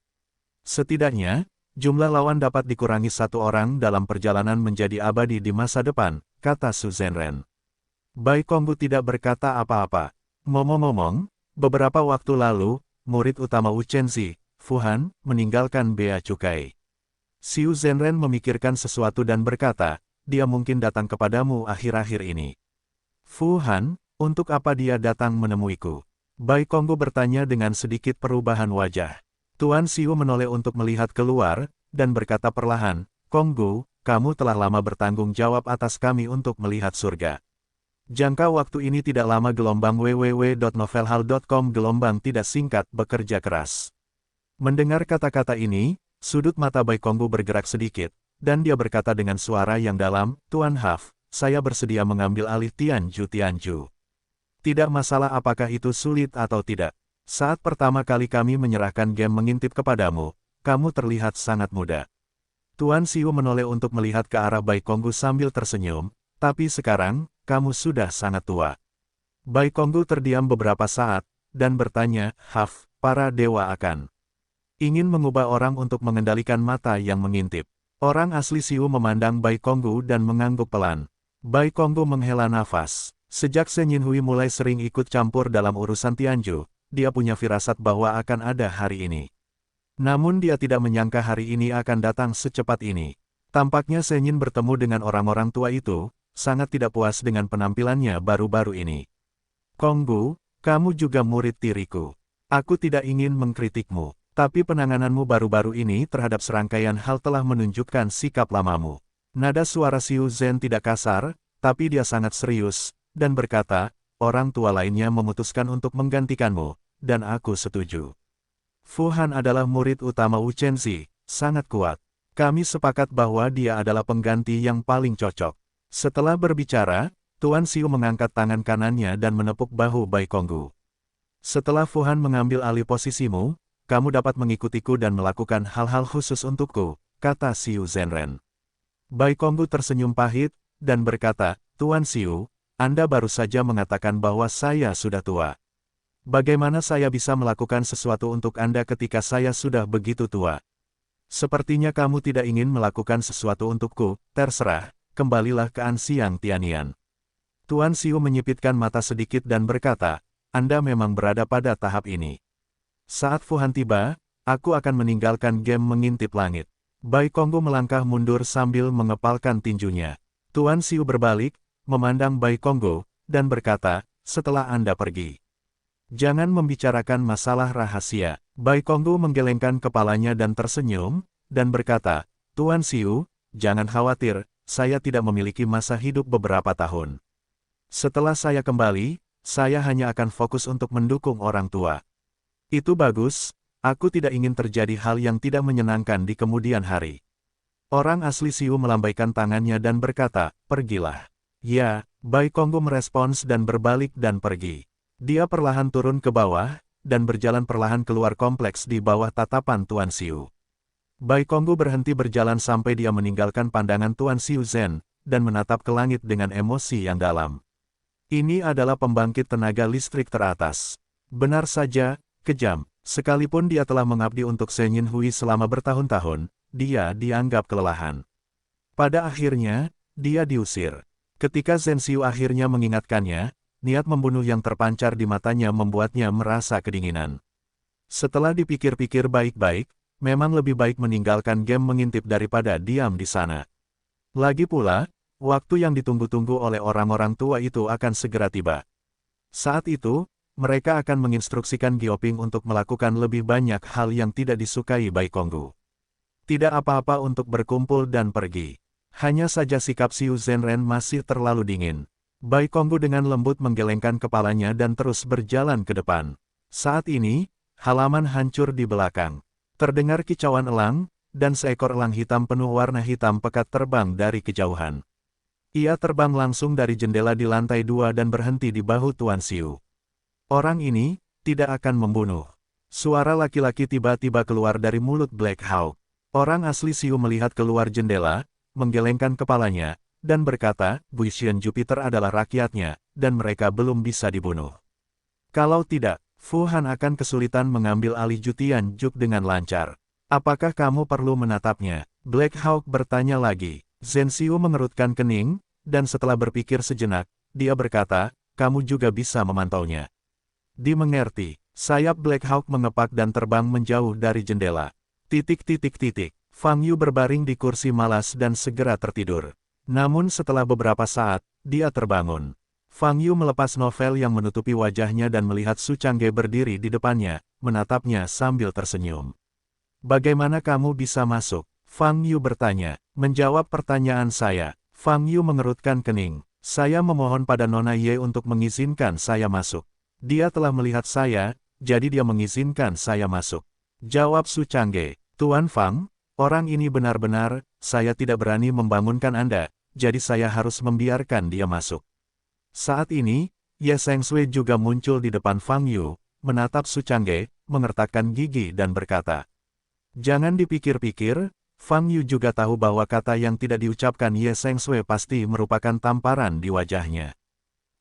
Setidaknya, jumlah lawan dapat dikurangi 1 orang dalam perjalanan menjadi abadi di masa depan, kata Su Zhenren. Bai Konggu tidak berkata apa-apa. Ngomong-ngomong, beberapa waktu lalu, murid utama Wu Chenzi, Fu Han, meninggalkan Bea Cukai. Su Zhenren memikirkan sesuatu dan berkata, dia mungkin datang kepadamu akhir-akhir ini. Fu Han, untuk apa dia datang menemuiku? Bai Konggu bertanya dengan sedikit perubahan wajah. Tuan Xiu menoleh untuk melihat keluar, dan berkata perlahan, Konggu, kamu telah lama bertanggung jawab atas kami untuk melihat surga. Jangka waktu ini tidak lama. Gelombang www.novelhal.com gelombang tidak singkat bekerja keras. Mendengar kata-kata ini, sudut mata Bai Konggu bergerak sedikit, dan dia berkata dengan suara yang dalam, Tuan Haf, saya bersedia mengambil alih Tianju. Tidak masalah apakah itu sulit atau tidak. Saat pertama kali kami menyerahkan game mengintip kepadamu, kamu terlihat sangat muda. Tuan Xiu menoleh untuk melihat ke arah Bai Konggu sambil tersenyum, tapi sekarang, kamu sudah sangat tua. Bai Konggu terdiam beberapa saat, dan bertanya, para dewa akan ingin mengubah orang untuk mengendalikan mata yang mengintip. Orang asli Siu memandang Bai Konggu dan mengangguk pelan. Bai Konggu menghela nafas. Sejak Shen Yinhui mulai sering ikut campur dalam urusan Tianju, dia punya firasat bahwa akan ada hari ini. Namun dia tidak menyangka hari ini akan datang secepat ini. Tampaknya Shen Yin bertemu dengan orang-orang tua itu, sangat tidak puas dengan penampilannya baru-baru ini. Konggu, kamu juga murid tiriku. Aku tidak ingin mengkritikmu, tapi penangananmu baru-baru ini terhadap serangkaian hal telah menunjukkan sikap lamamu. Nada suara Xiu Zhen tidak kasar, tapi dia sangat serius, dan berkata, orang tua lainnya memutuskan untuk menggantikanmu, dan aku setuju. Fu Han adalah murid utama Wu Chenzi, sangat kuat. Kami sepakat bahwa dia adalah pengganti yang paling cocok. Setelah berbicara, Tuan Xiu mengangkat tangan kanannya dan menepuk bahu Bai Konggu. Setelah Fu Han mengambil alih posisimu, kamu dapat mengikutiku dan melakukan hal-hal khusus untukku, kata Xiu Zhenren. Bai Konggu tersenyum pahit, dan berkata, Tuan Xiu, Anda baru saja mengatakan bahwa saya sudah tua. Bagaimana saya bisa melakukan sesuatu untuk Anda ketika saya sudah begitu tua? Sepertinya kamu tidak ingin melakukan sesuatu untukku, terserah, kembalilah ke Anxiang Tianian. Tuan Xiu menyipitkan mata sedikit dan berkata, Anda memang berada pada tahap ini. Saat Fu Han tiba, aku akan meninggalkan game mengintip langit. Bai Konggu melangkah mundur sambil mengepalkan tinjunya. Tuan Xiu berbalik, memandang Bai Konggu, dan berkata, setelah Anda pergi. Jangan membicarakan masalah rahasia. Bai Konggu menggelengkan kepalanya dan tersenyum, dan berkata, Tuan Xiu, jangan khawatir, saya tidak memiliki masa hidup beberapa tahun. Setelah saya kembali, saya hanya akan fokus untuk mendukung orang tua. Itu bagus, aku tidak ingin terjadi hal yang tidak menyenangkan di kemudian hari. Orang asli Siu melambaikan tangannya dan berkata, pergilah. Ya, Bai Konggu merespons dan berbalik dan pergi. Dia perlahan turun ke bawah, dan berjalan perlahan keluar kompleks di bawah tatapan Tuan Xiu. Bai Konggu berhenti berjalan sampai dia meninggalkan pandangan Tuan Xiu Zhen, dan menatap ke langit dengan emosi yang dalam. Ini adalah pembangkit tenaga listrik teratas. Benar saja, kejam. Sekalipun dia telah mengabdi untuk Shen Yinhui selama bertahun-tahun, dia dianggap kelelahan. Pada akhirnya, dia diusir. Ketika Zhen Xiu akhirnya mengingatkannya, niat membunuh yang terpancar di matanya membuatnya merasa kedinginan. Setelah dipikir-pikir baik-baik, memang lebih baik meninggalkan game mengintip daripada diam di sana. Lagi pula, waktu yang ditunggu-tunggu oleh orang-orang tua itu akan segera tiba. Saat itu, mereka akan menginstruksikan Gioping untuk melakukan lebih banyak hal yang tidak disukai Bai Konggu. Tidak apa-apa untuk berkumpul dan pergi. Hanya saja sikap Xiu Zhenren masih terlalu dingin. Bai Konggu dengan lembut menggelengkan kepalanya dan terus berjalan ke depan. Saat ini, halaman hancur di belakang. Terdengar kicauan elang, dan seekor elang hitam penuh warna hitam pekat terbang dari kejauhan. Ia terbang langsung dari jendela di lantai 2 dan berhenti di bahu Tuan Xiu. Orang ini tidak akan membunuh. Suara laki-laki tiba-tiba keluar dari mulut Black Hawk. Orang asli Xiu melihat keluar jendela, menggelengkan kepalanya, dan berkata, Buishen Jupiter adalah rakyatnya, dan mereka belum bisa dibunuh. Kalau tidak, Fu Han akan kesulitan mengambil alih Jutian Juk dengan lancar. Apakah kamu perlu menatapnya? Black Hawk bertanya lagi. Zhen Xiu mengerutkan kening, dan setelah berpikir sejenak, dia berkata, kamu juga bisa memantaunya. Dimengerti. Sayap Black Hawk mengepak dan terbang menjauh dari jendela. Fang Yu berbaring di kursi malas dan segera tertidur. Namun setelah beberapa saat, dia terbangun. Fang Yu melepas novel yang menutupi wajahnya dan melihat Su Changge berdiri di depannya, menatapnya sambil tersenyum. Bagaimana kamu bisa masuk? Fang Yu bertanya. Menjawab pertanyaan saya, Fang Yu mengerutkan kening. Saya memohon pada Nona Ye untuk mengizinkan saya masuk. Dia telah melihat saya, jadi dia mengizinkan saya masuk. Jawab Su Changge. Tuan Fang, orang ini benar-benar, saya tidak berani membangunkan Anda, jadi saya harus membiarkan dia masuk. Saat ini, Ye Sengsui juga muncul di depan Fang Yu, menatap Su Changge, mengertakkan gigi dan berkata. Jangan dipikir-pikir, Fang Yu juga tahu bahwa kata yang tidak diucapkan Ye Sengsui pasti merupakan tamparan di wajahnya.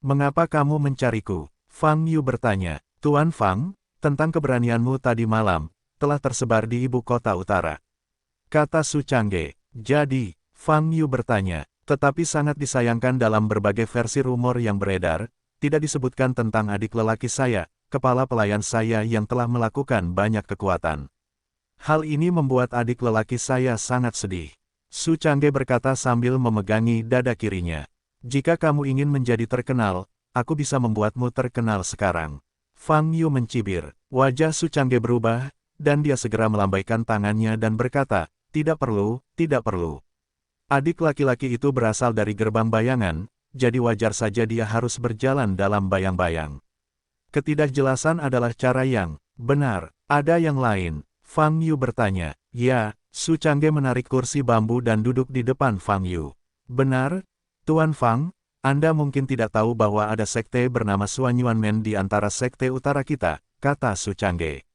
Mengapa kamu mencariku? Fang Yu bertanya. Tuan Fang, tentang keberanianmu tadi malam, telah tersebar di ibu kota utara. Kata Su Changge. Jadi, Fang Yu bertanya, tetapi sangat disayangkan dalam berbagai versi rumor yang beredar, tidak disebutkan tentang adik lelaki saya, kepala pelayan saya yang telah melakukan banyak kekuatan. Hal ini membuat adik lelaki saya sangat sedih. Su Changge berkata sambil memegangi dada kirinya. Jika kamu ingin menjadi terkenal, aku bisa membuatmu terkenal sekarang. Fang Yu mencibir. Wajah Su Changge berubah, dan dia segera melambaikan tangannya dan berkata, tidak perlu, tidak perlu. Adik laki-laki itu berasal dari gerbang bayangan, jadi wajar saja dia harus berjalan dalam bayang-bayang. Ketidakjelasan adalah cara yang benar. Ada yang lain? Fang Yu bertanya. Ya, Su Changge menarik kursi bambu dan duduk di depan Fang Yu. Benar, Tuan Fang, Anda mungkin tidak tahu bahwa ada sekte bernama Suanyuanmen di antara sekte utara kita, kata Su Changge.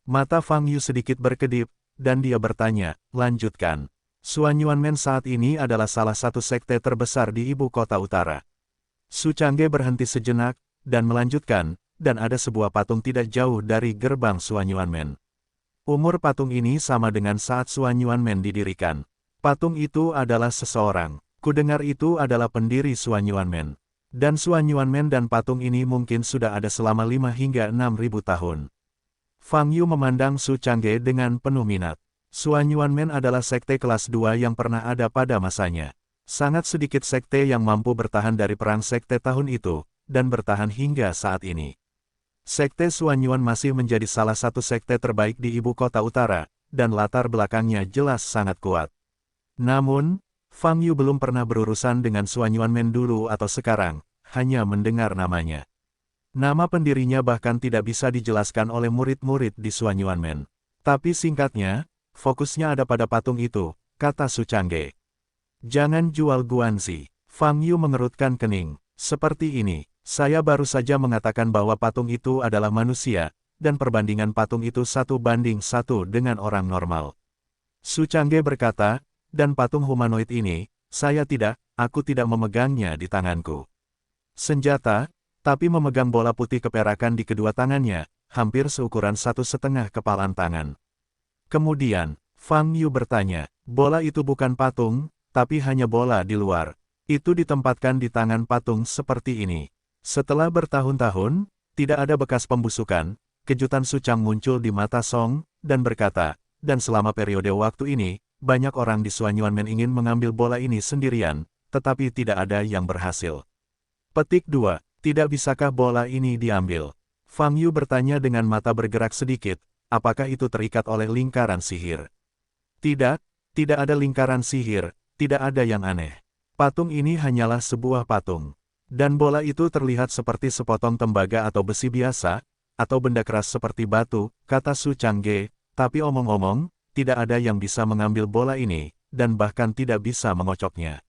Mata Fang Yu sedikit berkedip, dan dia bertanya, lanjutkan. Suanyuanmen saat ini adalah salah satu sekte terbesar di ibu kota utara. Su Changge berhenti sejenak, dan melanjutkan, dan ada sebuah patung tidak jauh dari gerbang Suanyuanmen. Umur patung ini sama dengan saat Suanyuanmen didirikan. Patung itu adalah seseorang. Kudengar itu adalah pendiri Suanyuanmen. Dan Suanyuanmen dan patung ini mungkin sudah ada selama 5 hingga 6.000 tahun. Fang Yu memandang Su Changge dengan penuh minat. Suanyuanmen adalah sekte kelas 2 yang pernah ada pada masanya. Sangat sedikit sekte yang mampu bertahan dari perang sekte tahun itu, dan bertahan hingga saat ini. Sekte Suanyuan masih menjadi salah satu sekte terbaik di ibu kota utara, dan latar belakangnya jelas sangat kuat. Namun, Fang Yu belum pernah berurusan dengan Suanyuanmen dulu atau sekarang, hanya mendengar namanya. Nama pendirinya bahkan tidak bisa dijelaskan oleh murid-murid di Suanyuanmen. Tapi singkatnya, fokusnya ada pada patung itu, kata Su Changge. Jangan jual Guanzi. Fang Yu mengerutkan kening. Seperti ini. Saya baru saja mengatakan bahwa patung itu adalah manusia, dan perbandingan patung itu 1:1 dengan orang normal. Su Changge berkata, dan patung humanoid ini, aku tidak memegangnya di tanganku. Senjata, tapi memegang bola putih keperakan di kedua tangannya, hampir seukuran 1,5 kepalan tangan. Kemudian, Fang Yu bertanya, bola itu bukan patung, tapi hanya bola di luar. Itu ditempatkan di tangan patung seperti ini. Setelah bertahun-tahun, tidak ada bekas pembusukan, kejutan Su Chang muncul di mata Song, dan berkata, dan selama periode waktu ini, banyak orang di Suanyuanmen ingin mengambil bola ini sendirian, tetapi tidak ada yang berhasil. Petik 2. Tidak bisakah bola ini diambil? Fang Yu bertanya dengan mata bergerak sedikit, apakah itu terikat oleh lingkaran sihir? Tidak, tidak ada lingkaran sihir, tidak ada yang aneh. Patung ini hanyalah sebuah patung. Dan bola itu terlihat seperti sepotong tembaga atau besi biasa, atau benda keras seperti batu, kata Su Changge, tapi omong-omong, tidak ada yang bisa mengambil bola ini, dan bahkan tidak bisa mengocoknya.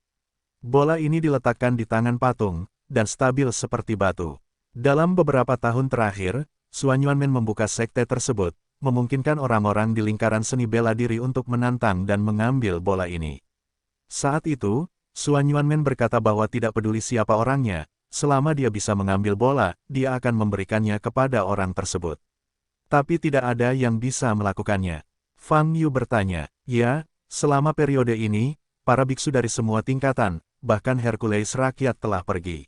Bola ini diletakkan di tangan patung, dan stabil seperti batu. Dalam beberapa tahun terakhir, Suanyuanmen membuka sekte tersebut, memungkinkan orang-orang di lingkaran seni bela diri untuk menantang dan mengambil bola ini. Saat itu, Suanyuanmen berkata bahwa tidak peduli siapa orangnya, selama dia bisa mengambil bola, dia akan memberikannya kepada orang tersebut. Tapi tidak ada yang bisa melakukannya. Fang Yu bertanya, ya, selama periode ini, para biksu dari semua tingkatan, bahkan Hercules rakyat telah pergi.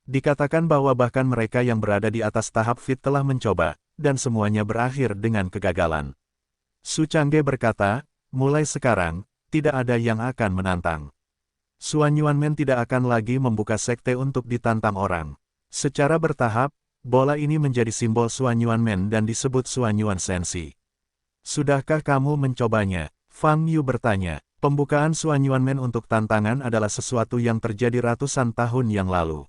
Dikatakan bahwa bahkan mereka yang berada di atas tahap fit telah mencoba, dan semuanya berakhir dengan kegagalan. Su Changge berkata, mulai sekarang, tidak ada yang akan menantang. Suanyuanmen tidak akan lagi membuka sekte untuk ditantang orang. Secara bertahap, bola ini menjadi simbol Suanyuanmen dan disebut Suanyuan Sensi. Sudahkah kamu mencobanya? Fang Yu bertanya. Pembukaan Suanyuanmen untuk tantangan adalah sesuatu yang terjadi ratusan tahun yang lalu.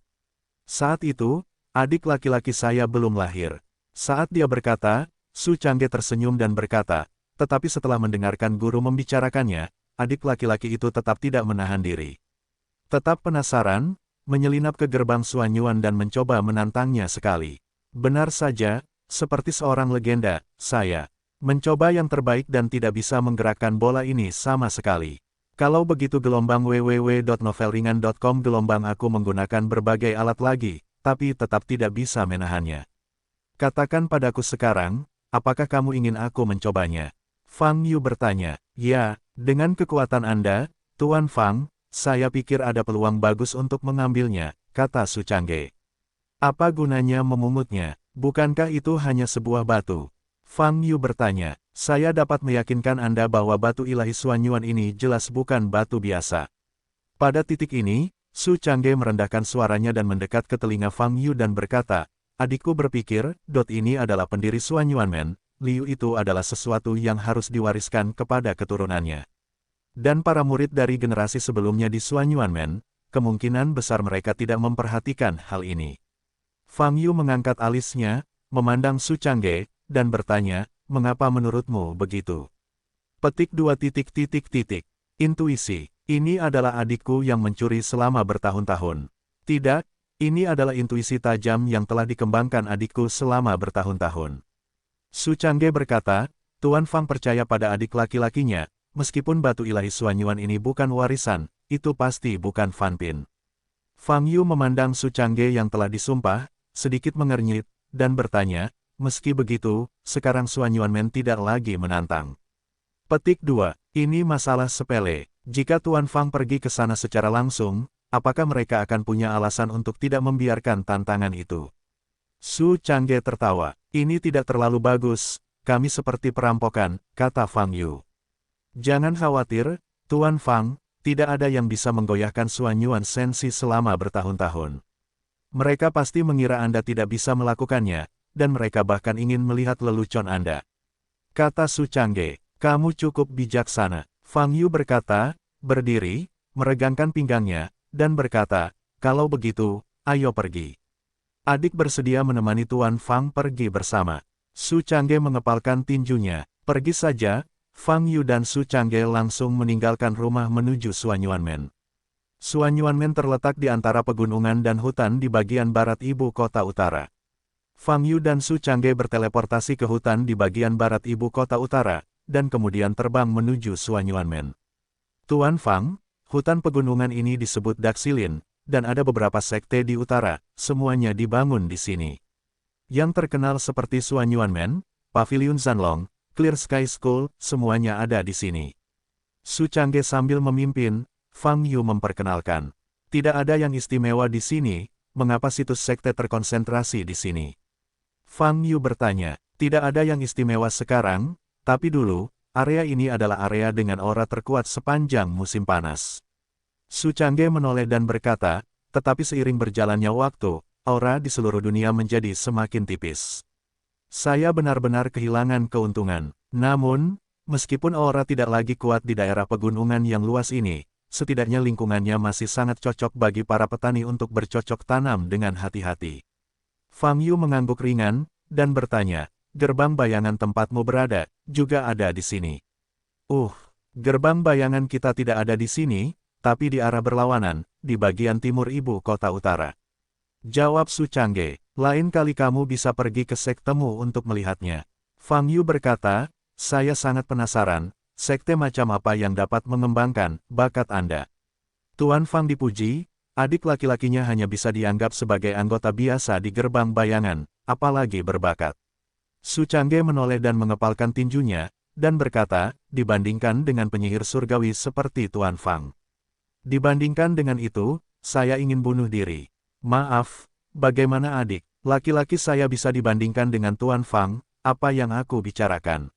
Saat itu, adik laki-laki saya belum lahir. Saat dia berkata, Su Changge tersenyum dan berkata, tetapi setelah mendengarkan guru membicarakannya, adik laki-laki itu tetap tidak menahan diri. Tetap penasaran, menyelinap ke gerbang Suanyuan dan mencoba menantangnya sekali. Benar saja, seperti seorang legenda, saya mencoba yang terbaik dan tidak bisa menggerakkan bola ini sama sekali. Kalau begitu gelombang www.novelringan.com gelombang aku menggunakan berbagai alat lagi, tapi tetap tidak bisa menahannya. Katakan padaku sekarang, apakah kamu ingin aku mencobanya? Fang Yu bertanya. Ya, dengan kekuatan Anda, Tuan Fang, saya pikir ada peluang bagus untuk mengambilnya, kata Su Changge. Apa gunanya memungutnya? Bukankah itu hanya sebuah batu? Fang Yu bertanya. Saya dapat meyakinkan Anda bahwa batu ilahi Suanyuan ini jelas bukan batu biasa. Pada titik ini, Su Changge merendahkan suaranya dan mendekat ke telinga Fang Yu dan berkata, adikku berpikir, ini adalah pendiri Suanyuanmen, Liu itu adalah sesuatu yang harus diwariskan kepada keturunannya. Dan para murid dari generasi sebelumnya di Suanyuanmen, kemungkinan besar mereka tidak memperhatikan hal ini. Fang Yu mengangkat alisnya, memandang Su Changge, dan bertanya, mengapa menurutmu begitu? Petik 2. Intuisi. Ini adalah adikku yang mencuri selama bertahun-tahun. Tidak, ini adalah intuisi tajam yang telah dikembangkan adikku selama bertahun-tahun. Su Changge berkata, Tuan Fang percaya pada adik laki-lakinya, meskipun batu ilahi Suanyuan ini bukan warisan, itu pasti bukan Fan Pin. Fang Yu memandang Su Changge yang telah disumpah, sedikit mengernyit, dan bertanya, meski begitu, sekarang Suanyuanmen tidak lagi menantang. Petik 2. Ini masalah sepele. Jika Tuan Fang pergi ke sana secara langsung, apakah mereka akan punya alasan untuk tidak membiarkan tantangan itu? Su Changge tertawa. Ini tidak terlalu bagus, kami seperti perampokan, kata Fang Yu. Jangan khawatir, Tuan Fang, tidak ada yang bisa menggoyahkan Suanyuan Sensi selama bertahun-tahun. Mereka pasti mengira Anda tidak bisa melakukannya, dan mereka bahkan ingin melihat lelucon Anda. Kata Su Changge, kamu cukup bijaksana. Fang Yu berkata, berdiri, meregangkan pinggangnya, dan berkata, kalau begitu, ayo pergi. Adik bersedia menemani Tuan Fang pergi bersama. Su Changge mengepalkan tinjunya. Pergi saja, Fang Yu dan Su Changge langsung meninggalkan rumah menuju Suanyuanmen. Suanyuanmen terletak di antara pegunungan dan hutan di bagian barat ibu kota utara. Fang Yu dan Su Changge berteleportasi ke hutan di bagian barat ibu kota utara, dan kemudian terbang menuju Suanyuanmen. Tuan Fang, hutan pegunungan ini disebut Daxilin, dan ada beberapa sekte di utara, semuanya dibangun di sini. Yang terkenal seperti Suanyuanmen, Pavilion Zanlong, Clear Sky School, semuanya ada di sini. Su Changge sambil memimpin, Fang Yu memperkenalkan. Tidak ada yang istimewa di sini, mengapa situs sekte terkonsentrasi di sini? Fang Yu bertanya, tidak ada yang istimewa sekarang, tapi dulu, area ini adalah area dengan aura terkuat sepanjang musim panas. Su Changge menoleh dan berkata, tetapi seiring berjalannya waktu, aura di seluruh dunia menjadi semakin tipis. Saya benar-benar kehilangan keuntungan. Namun, meskipun aura tidak lagi kuat di daerah pegunungan yang luas ini, setidaknya lingkungannya masih sangat cocok bagi para petani untuk bercocok tanam dengan hati-hati. Fang Yu mengangguk ringan, dan bertanya, gerbang bayangan tempatmu berada, juga ada di sini. Gerbang bayangan kita tidak ada di sini, tapi di arah berlawanan, di bagian timur ibu kota utara. Jawab Su Changge, lain kali kamu bisa pergi ke sektemu untuk melihatnya. Fang Yu berkata, saya sangat penasaran, sekte macam apa yang dapat mengembangkan bakat Anda. Tuan Fang dipuji, adik laki-lakinya hanya bisa dianggap sebagai anggota biasa di gerbang bayangan, apalagi berbakat. Su Changge menoleh dan mengepalkan tinjunya, dan berkata, dibandingkan dengan penyihir surgawi seperti Tuan Fang. Dibandingkan dengan itu, saya ingin bunuh diri. Maaf, bagaimana adik, laki-laki saya bisa dibandingkan dengan Tuan Fang, apa yang aku bicarakan?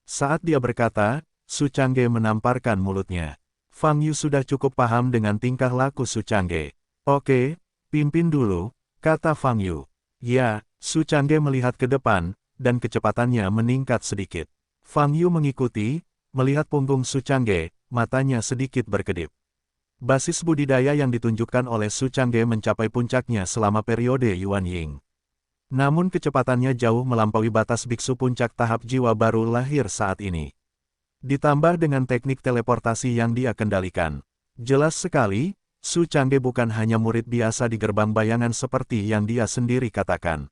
Saat dia berkata, Su Changge menamparkan mulutnya. Fang Yu sudah cukup paham dengan tingkah laku Su Changge. Oke, pimpin dulu, kata Fang Yu. Ya, Su Changge melihat ke depan, dan kecepatannya meningkat sedikit. Fang Yu mengikuti, melihat punggung Su Changge, matanya sedikit berkedip. Basis budidaya yang ditunjukkan oleh Su Changge mencapai puncaknya selama periode Yuan Ying. Namun kecepatannya jauh melampaui batas biksu puncak tahap jiwa baru lahir saat ini. Ditambah dengan teknik teleportasi yang dia kendalikan. Jelas sekali, Su Changge bukan hanya murid biasa di gerbang bayangan seperti yang dia sendiri katakan.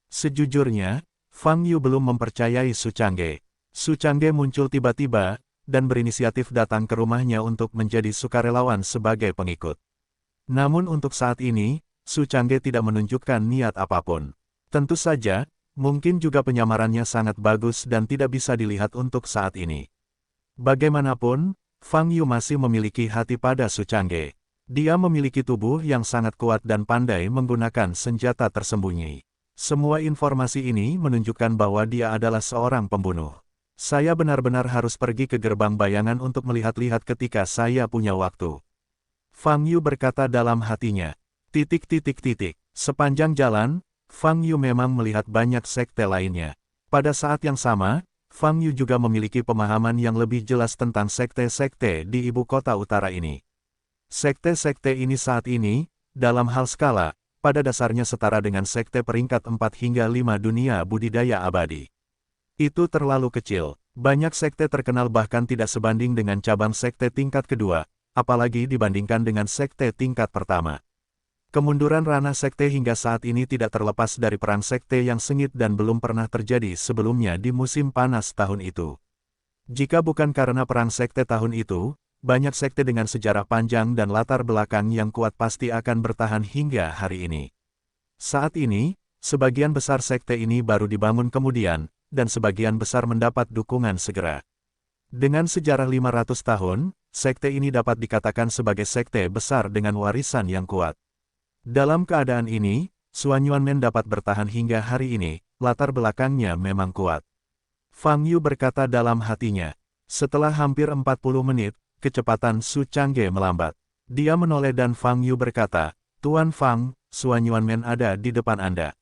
Sejujurnya, Fang Yu belum mempercayai Su Changge. Su Changge muncul tiba-tiba, dan berinisiatif datang ke rumahnya untuk menjadi sukarelawan sebagai pengikut. Namun untuk saat ini, Su Changge tidak menunjukkan niat apapun. Tentu saja, mungkin juga penyamarannya sangat bagus dan tidak bisa dilihat untuk saat ini. Bagaimanapun, Fang Yu masih memiliki hati pada Su Changge. Dia memiliki tubuh yang sangat kuat dan pandai menggunakan senjata tersembunyi. Semua informasi ini menunjukkan bahwa dia adalah seorang pembunuh. Saya benar-benar harus pergi ke gerbang bayangan untuk melihat-lihat ketika saya punya waktu. Fang Yu berkata dalam hatinya. Sepanjang jalan, Fang Yu memang melihat banyak sekte lainnya. Pada saat yang sama, Fang Yu juga memiliki pemahaman yang lebih jelas tentang sekte-sekte di ibu kota utara ini. Sekte-sekte ini saat ini, dalam hal skala, pada dasarnya setara dengan sekte peringkat 4 hingga 5 dunia budidaya abadi. Itu terlalu kecil. Banyak sekte terkenal bahkan tidak sebanding dengan cabang sekte tingkat kedua, apalagi dibandingkan dengan sekte tingkat pertama. Kemunduran ranah sekte hingga saat ini tidak terlepas dari perang sekte yang sengit dan belum pernah terjadi sebelumnya di musim panas tahun itu. Jika bukan karena perang sekte tahun itu, banyak sekte dengan sejarah panjang dan latar belakang yang kuat pasti akan bertahan hingga hari ini. Saat ini, sebagian besar sekte ini baru dibangun kemudian, dan sebagian besar mendapat dukungan segera. Dengan sejarah 500 tahun, sekte ini dapat dikatakan sebagai sekte besar dengan warisan yang kuat. Dalam keadaan ini, Xuan Yuanmen dapat bertahan hingga hari ini, latar belakangnya memang kuat. Fang Yu berkata dalam hatinya. Setelah hampir 40 menit, kecepatan Su Changge melambat. Dia menoleh dan Fang Yu berkata, Tuan Fang, Xuan Yuanmen ada di depan Anda.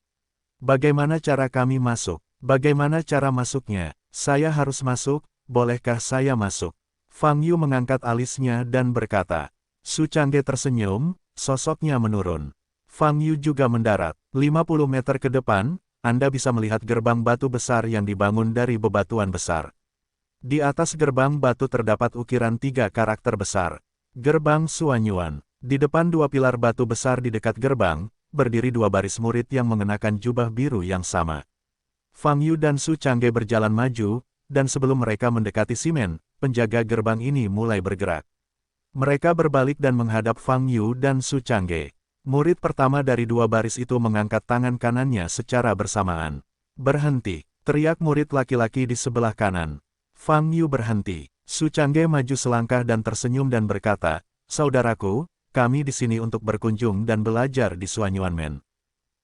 Bagaimana cara kami masuk? Bagaimana cara masuknya? Saya harus masuk, bolehkah saya masuk? Fang Yu mengangkat alisnya dan berkata. Su Changge tersenyum, sosoknya menurun. Fang Yu juga mendarat. 50 meter ke depan, Anda bisa melihat gerbang batu besar yang dibangun dari bebatuan besar. Di atas gerbang batu terdapat ukiran 3 karakter besar. Gerbang Xuan Yuan. Di depan 2 pilar batu besar di dekat gerbang, berdiri 2 baris murid yang mengenakan jubah biru yang sama. Fang Yu dan Su Changge berjalan maju, dan sebelum mereka mendekati Simen, penjaga gerbang ini mulai bergerak. Mereka berbalik dan menghadap Fang Yu dan Su Changge. Murid pertama dari 2 baris itu mengangkat tangan kanannya secara bersamaan. Berhenti, teriak murid laki-laki di sebelah kanan. Fang Yu berhenti. Su Changge maju selangkah dan tersenyum dan berkata, Saudaraku, kami di sini untuk berkunjung dan belajar di Xuan Yuanmen.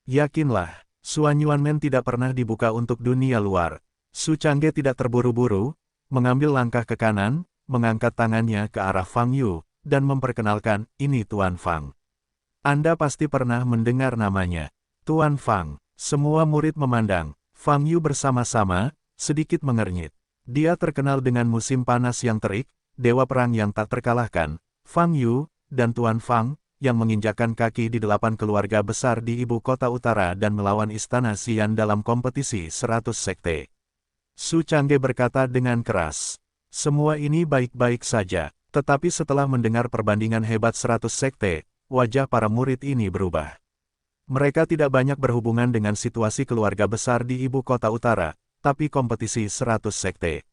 Yakinlah, Xuan Yuanmen tidak pernah dibuka untuk dunia luar. Su Changge tidak terburu-buru, mengambil langkah ke kanan, mengangkat tangannya ke arah Fang Yu, dan memperkenalkan, ini Tuan Fang. Anda pasti pernah mendengar namanya. Tuan Fang. Semua murid memandang. Fang Yu bersama-sama, sedikit mengernyit. Dia terkenal dengan musim panas yang terik, dewa perang yang tak terkalahkan, Fang Yu, dan Tuan Fang, yang menginjakkan kaki di 8 keluarga besar di ibu kota utara dan melawan istana Xian dalam kompetisi 100 sekte. Su Changge berkata dengan keras. Semua ini baik-baik saja, tetapi setelah mendengar perbandingan hebat 100 sekte, wajah para murid ini berubah. Mereka tidak banyak berhubungan dengan situasi keluarga besar di ibu kota utara, tapi kompetisi 100 sekte.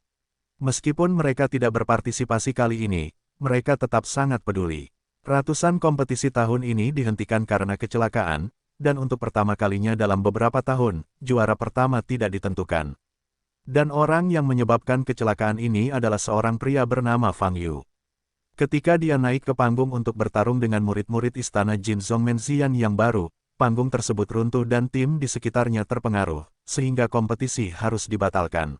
Meskipun mereka tidak berpartisipasi kali ini, mereka tetap sangat peduli. Ratusan kompetisi tahun ini dihentikan karena kecelakaan, dan untuk pertama kalinya dalam beberapa tahun, juara pertama tidak ditentukan. Dan orang yang menyebabkan kecelakaan ini adalah seorang pria bernama Fang Yu. Ketika dia naik ke panggung untuk bertarung dengan murid-murid istana Jin Zhongmen Xian yang baru, panggung tersebut runtuh dan tim di sekitarnya terpengaruh, sehingga kompetisi harus dibatalkan.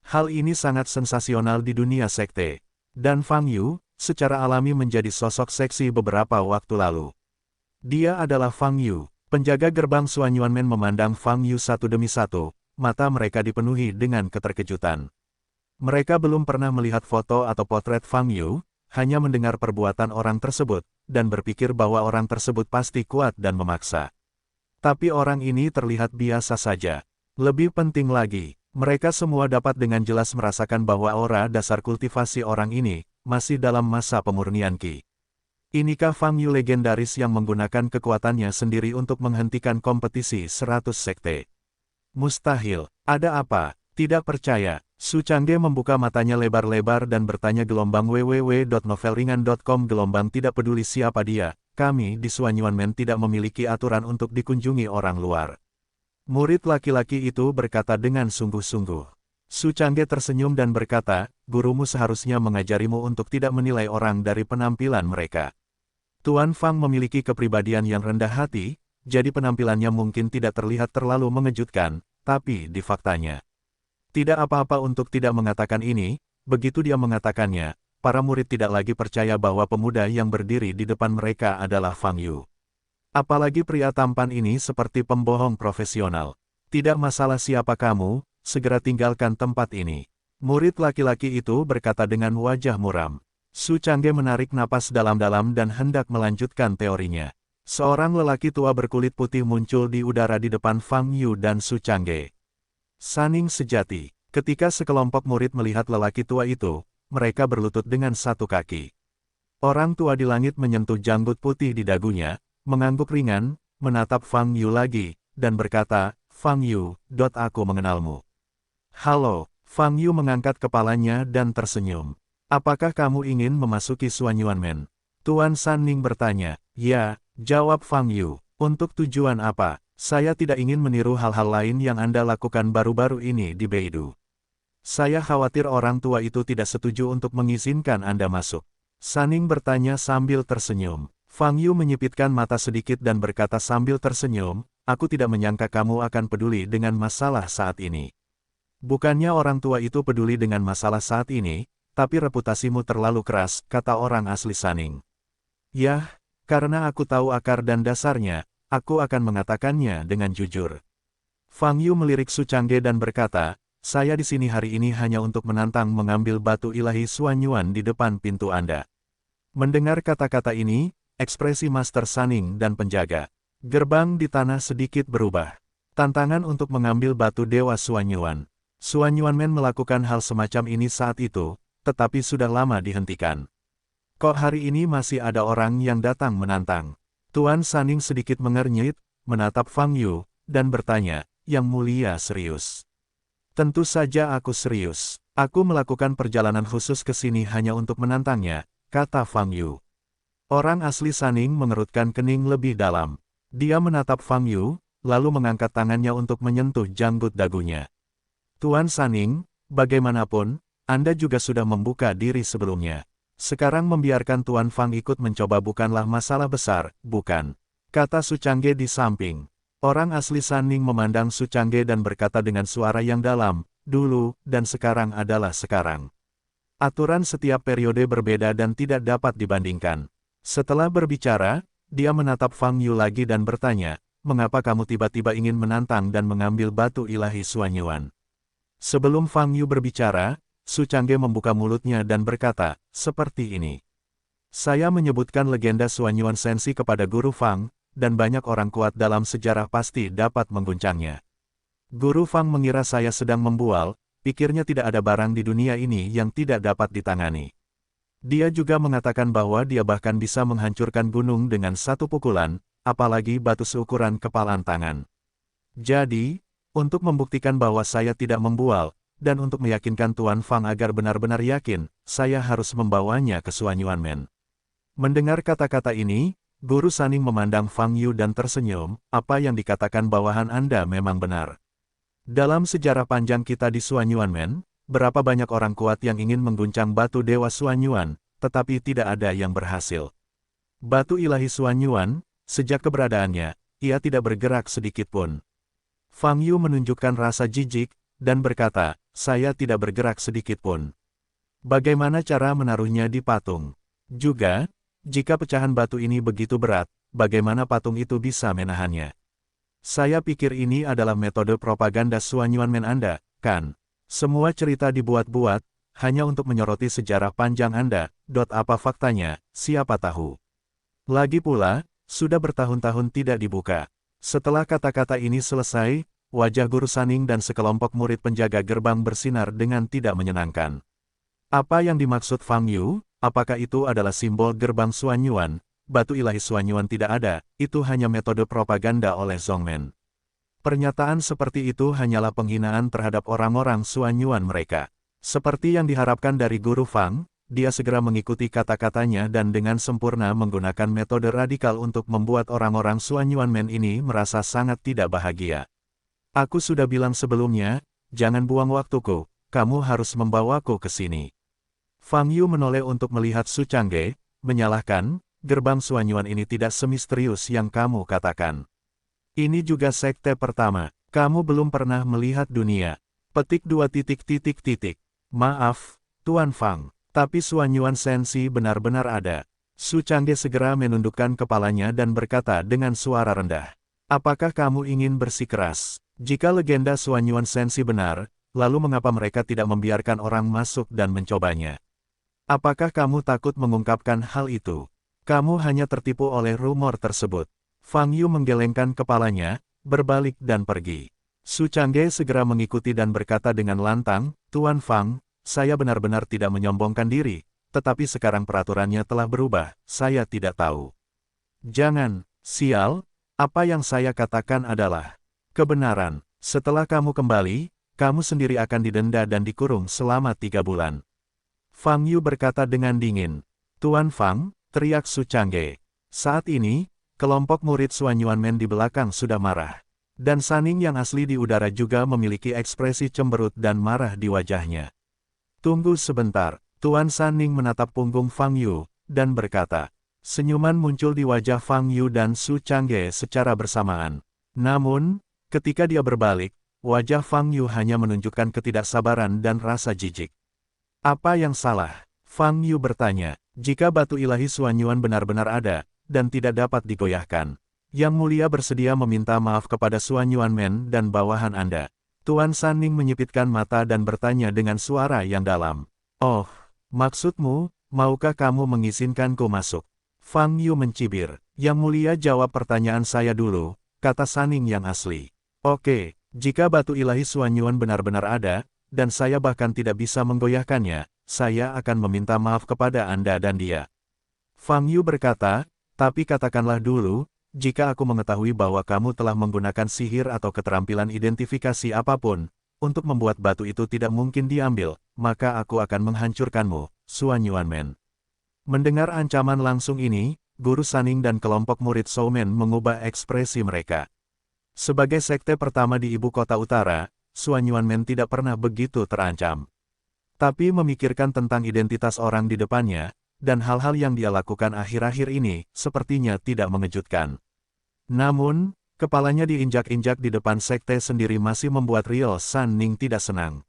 Hal ini sangat sensasional di dunia sekte. Dan Fang Yu, secara alami menjadi sosok seksi beberapa waktu lalu. Dia adalah Fang Yu. Penjaga gerbang Xuan Yuanmen memandang Fang Yu satu demi satu. Mata mereka dipenuhi dengan keterkejutan. Mereka belum pernah melihat foto atau potret Fang Yu, hanya mendengar perbuatan orang tersebut, dan berpikir bahwa orang tersebut pasti kuat dan memaksa. Tapi orang ini terlihat biasa saja. Lebih penting lagi, mereka semua dapat dengan jelas merasakan bahwa aura dasar kultivasi orang ini, masih dalam masa pemurnian Qi. Inikah Fang Yu legendaris yang menggunakan kekuatannya sendiri untuk menghentikan kompetisi 100 sekte? Mustahil. Ada apa? Tidak percaya, Su Changge membuka matanya lebar-lebar dan bertanya gelombang www.novelringan.com gelombang tidak peduli siapa dia, kami di Suanyuanmen tidak memiliki aturan untuk dikunjungi orang luar. Murid laki-laki itu berkata dengan sungguh-sungguh. Su Changge tersenyum dan berkata, gurumu seharusnya mengajarimu untuk tidak menilai orang dari penampilan mereka. Tuan Fang memiliki kepribadian yang rendah hati, jadi penampilannya mungkin tidak terlihat terlalu mengejutkan, tapi di faktanya. Tidak apa-apa untuk tidak mengatakan ini, begitu dia mengatakannya, para murid tidak lagi percaya bahwa pemuda yang berdiri di depan mereka adalah Fang Yu. Apalagi pria tampan ini seperti pembohong profesional. Tidak masalah siapa kamu, segera tinggalkan tempat ini. Murid laki-laki itu berkata dengan wajah muram. Su Changge menarik napas dalam-dalam dan hendak melanjutkan teorinya. Seorang lelaki tua berkulit putih muncul di udara di depan Fang Yu dan Su Changge. Saning sejati, ketika sekelompok murid melihat lelaki tua itu, mereka berlutut dengan satu kaki. Orang tua di langit menyentuh janggut putih di dagunya, mengangguk ringan, menatap Fang Yu lagi, dan berkata, Fang Yu, aku mengenalmu. Halo, Fang Yu mengangkat kepalanya dan tersenyum. Apakah kamu ingin memasuki Suanyuanmen? Tuan Sanning bertanya. Ya, jawab Fang Yu. Untuk tujuan apa? Saya tidak ingin meniru hal-hal lain yang Anda lakukan baru-baru ini di Beidou. Saya khawatir orang tua itu tidak setuju untuk mengizinkan Anda masuk. Sanning bertanya sambil tersenyum. Fang Yu menyipitkan mata sedikit dan berkata sambil tersenyum, aku tidak menyangka kamu akan peduli dengan masalah saat ini. Bukannya orang tua itu peduli dengan masalah saat ini, tapi reputasimu terlalu keras, kata orang asli Sanning. Yah, karena aku tahu akar dan dasarnya, aku akan mengatakannya dengan jujur. Fang Yu melirik Su Changge dan berkata, saya di sini hari ini hanya untuk menantang mengambil batu ilahi Suanyuan di depan pintu Anda. Mendengar kata-kata ini, ekspresi Master Sanning dan penjaga gerbang di tanah sedikit berubah. Tantangan untuk mengambil batu Dewa Suanyuan. Suanyuanmen melakukan hal semacam ini saat itu, tetapi sudah lama dihentikan. Kok hari ini masih ada orang yang datang menantang? Tuan Sanning sedikit mengernyit, menatap Fang Yu, dan bertanya, Yang Mulia serius. Tentu saja aku serius. Aku melakukan perjalanan khusus ke sini hanya untuk menantangnya, kata Fang Yu. Orang asli Sanning mengerutkan kening lebih dalam. Dia menatap Fang Yu, lalu mengangkat tangannya untuk menyentuh janggut dagunya. Tuan Sanning, bagaimanapun, Anda juga sudah membuka diri sebelumnya. Sekarang membiarkan Tuan Fang ikut mencoba bukanlah masalah besar, bukan? Kata Su Changge di samping. Orang asli Sanning memandang Su Changge dan berkata dengan suara yang dalam, dulu, dan sekarang adalah sekarang. Aturan setiap periode berbeda dan tidak dapat dibandingkan. Setelah berbicara, dia menatap Fang Yu lagi dan bertanya, mengapa kamu tiba-tiba ingin menantang dan mengambil batu ilahi Suanyuan? Sebelum Fang Yu berbicara, Su Changge membuka mulutnya dan berkata, seperti ini. Saya menyebutkan legenda Suanyuan Sensi kepada Guru Fang, dan banyak orang kuat dalam sejarah pasti dapat mengguncangnya. Guru Fang mengira saya sedang membual, pikirnya tidak ada barang di dunia ini yang tidak dapat ditangani. Dia juga mengatakan bahwa dia bahkan bisa menghancurkan gunung dengan satu pukulan, apalagi batu seukuran kepalan tangan. Jadi, untuk membuktikan bahwa saya tidak membual, dan untuk meyakinkan Tuan Fang agar benar-benar yakin, saya harus membawanya ke Suanyuanmen. Mendengar kata-kata ini, Guru Sanning memandang Fang Yu dan tersenyum, apa yang dikatakan bawahan Anda memang benar. Dalam sejarah panjang kita di Suanyuanmen, berapa banyak orang kuat yang ingin mengguncang batu Dewa Suanyuan, tetapi tidak ada yang berhasil. Batu ilahi Suanyuan, sejak keberadaannya, ia tidak bergerak sedikitpun. Fang Yu menunjukkan rasa jijik, dan berkata, saya tidak bergerak sedikitpun. Bagaimana cara menaruhnya di patung? Juga, jika pecahan batu ini begitu berat, bagaimana patung itu bisa menahannya? Saya pikir ini adalah metode propaganda Suanyuanmen Anda, kan? Semua cerita dibuat-buat, hanya untuk menyoroti sejarah panjang Anda, apa faktanya, siapa tahu. Lagi pula, sudah bertahun-tahun tidak dibuka. Setelah kata-kata ini selesai, wajah Guru Sanning dan sekelompok murid penjaga gerbang bersinar dengan tidak menyenangkan. Apa yang dimaksud Fang Yu? Apakah itu adalah simbol gerbang Suanyuan? Batu ilahi Suanyuan tidak ada, itu hanya metode propaganda oleh Zhongmen. Pernyataan seperti itu hanyalah penghinaan terhadap orang-orang Suanyuan mereka. Seperti yang diharapkan dari Guru Fang, dia segera mengikuti kata-katanya dan dengan sempurna menggunakan metode radikal untuk membuat orang-orang Suanyuan Men ini merasa sangat tidak bahagia. Aku sudah bilang sebelumnya, jangan buang waktuku, kamu harus membawaku ke sini. Fang Yu menoleh untuk melihat Su Changge, menyalahkan, gerbang Suanyuan ini tidak semisterius yang kamu katakan. Ini juga sekte pertama, kamu belum pernah melihat dunia. Petik 2. Maaf, Tuan Fang, tapi Suanyuan Sensi benar-benar ada. Su Changge segera menundukkan kepalanya dan berkata dengan suara rendah. Apakah kamu ingin bersikeras? Jika legenda Suanyuan Sensi benar, lalu mengapa mereka tidak membiarkan orang masuk dan mencobanya? Apakah kamu takut mengungkapkan hal itu? Kamu hanya tertipu oleh rumor tersebut. Fang Yu menggelengkan kepalanya, berbalik dan pergi. Su Changge segera mengikuti dan berkata dengan lantang, Tuan Fang, saya benar-benar tidak menyombongkan diri, tetapi sekarang peraturannya telah berubah, saya tidak tahu. Jangan, sial, apa yang saya katakan adalah kebenaran. Setelah kamu kembali, kamu sendiri akan didenda dan dikurung selama 3 bulan. Fang Yu berkata dengan dingin. Tuan Fang, teriak Su Changge. Saat ini, kelompok murid Suanyuan Men di belakang sudah marah. Dan Sanning yang asli di udara juga memiliki ekspresi cemberut dan marah di wajahnya. Tunggu sebentar, Tuan Sanning menatap punggung Fang Yu, dan berkata. Senyuman muncul di wajah Fang Yu dan Su Changge secara bersamaan. Namun, ketika dia berbalik, wajah Fang Yu hanya menunjukkan ketidaksabaran dan rasa jijik. Apa yang salah? Fang Yu bertanya. Jika batu ilahi Suanyuan benar-benar ada, dan tidak dapat digoyahkan, Yang Mulia bersedia meminta maaf kepada Suanyuan Men dan bawahan Anda. Tuan Sanning menyipitkan mata dan bertanya dengan suara yang dalam. Oh, maksudmu, maukah kamu mengizinkanku masuk? Fang Yu mencibir. Yang Mulia jawab pertanyaan saya dulu, kata Sanning yang asli. Oke, jika batu ilahi Suanyuan benar-benar ada, dan saya bahkan tidak bisa menggoyahkannya, saya akan meminta maaf kepada Anda dan dia. Fang Yu berkata, tapi katakanlah dulu, jika aku mengetahui bahwa kamu telah menggunakan sihir atau keterampilan identifikasi apapun, untuk membuat batu itu tidak mungkin diambil, maka aku akan menghancurkanmu, Suanyuan Men. Mendengar ancaman langsung ini, Guru Sanning dan kelompok murid Shoumen mengubah ekspresi mereka. Sebagai sekte pertama di ibu kota utara, Suanyuan Men tidak pernah begitu terancam. Tapi memikirkan tentang identitas orang di depannya, dan hal-hal yang dia lakukan akhir-akhir ini, sepertinya tidak mengejutkan. Namun, kepalanya diinjak-injak di depan sekte sendiri masih membuat Rio Sanning tidak senang.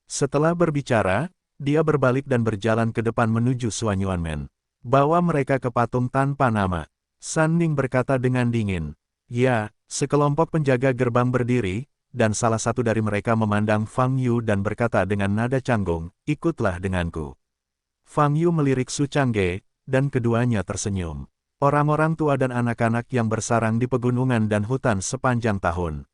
Setelah berbicara, dia berbalik dan berjalan ke depan menuju Suanyuan Men. Bawa mereka ke patung tanpa nama. Sanning berkata dengan dingin. Ya, sekelompok penjaga gerbang berdiri, dan salah satu dari mereka memandang Fang Yu dan berkata dengan nada canggung, ikutlah denganku. Fang Yu melirik Su Changge, dan keduanya tersenyum. Orang-orang tua dan anak-anak yang bersarang di pegunungan dan hutan sepanjang tahun.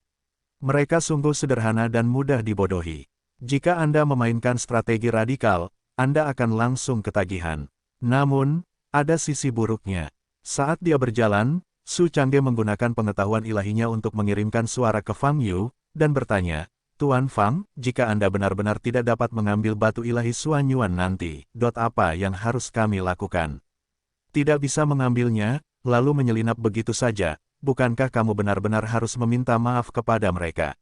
Mereka sungguh sederhana dan mudah dibodohi. Jika Anda memainkan strategi radikal, Anda akan langsung ketagihan. Namun, ada sisi buruknya. Saat dia berjalan, Su Changge menggunakan pengetahuan ilahinya untuk mengirimkan suara ke Fang Yu, dan bertanya, Tuan Fang, jika Anda benar-benar tidak dapat mengambil batu ilahi Suanyuan nanti, apa yang harus kami lakukan? Tidak bisa mengambilnya, lalu menyelinap begitu saja, bukankah kamu benar-benar harus meminta maaf kepada mereka?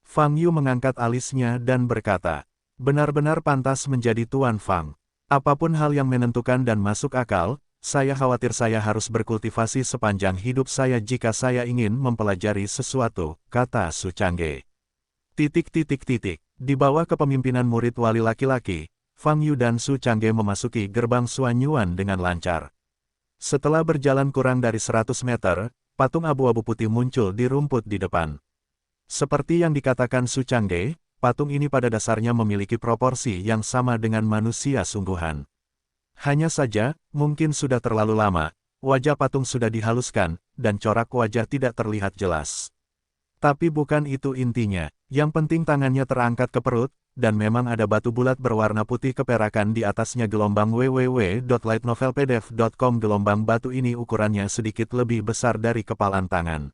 Fang Yu mengangkat alisnya dan berkata, benar-benar pantas menjadi Tuan Fang. Apapun hal yang menentukan dan masuk akal, saya khawatir saya harus berkultivasi sepanjang hidup saya jika saya ingin mempelajari sesuatu, kata Su Changge. Di bawah kepemimpinan murid wali laki-laki, Fang Yu dan Su Changge memasuki gerbang Suanyuan dengan lancar. Setelah berjalan kurang dari 100 meter, patung abu-abu putih muncul di rumput di depan. Seperti yang dikatakan Su Changge, patung ini pada dasarnya memiliki proporsi yang sama dengan manusia sungguhan. Hanya saja, mungkin sudah terlalu lama, wajah patung sudah dihaluskan, dan corak wajah tidak terlihat jelas. Tapi bukan itu intinya, yang penting tangannya terangkat ke perut, dan memang ada batu bulat berwarna putih keperakan di atasnya. Gelombang www.lightnovelpdf.com. Gelombang batu ini ukurannya sedikit lebih besar dari kepalan tangan.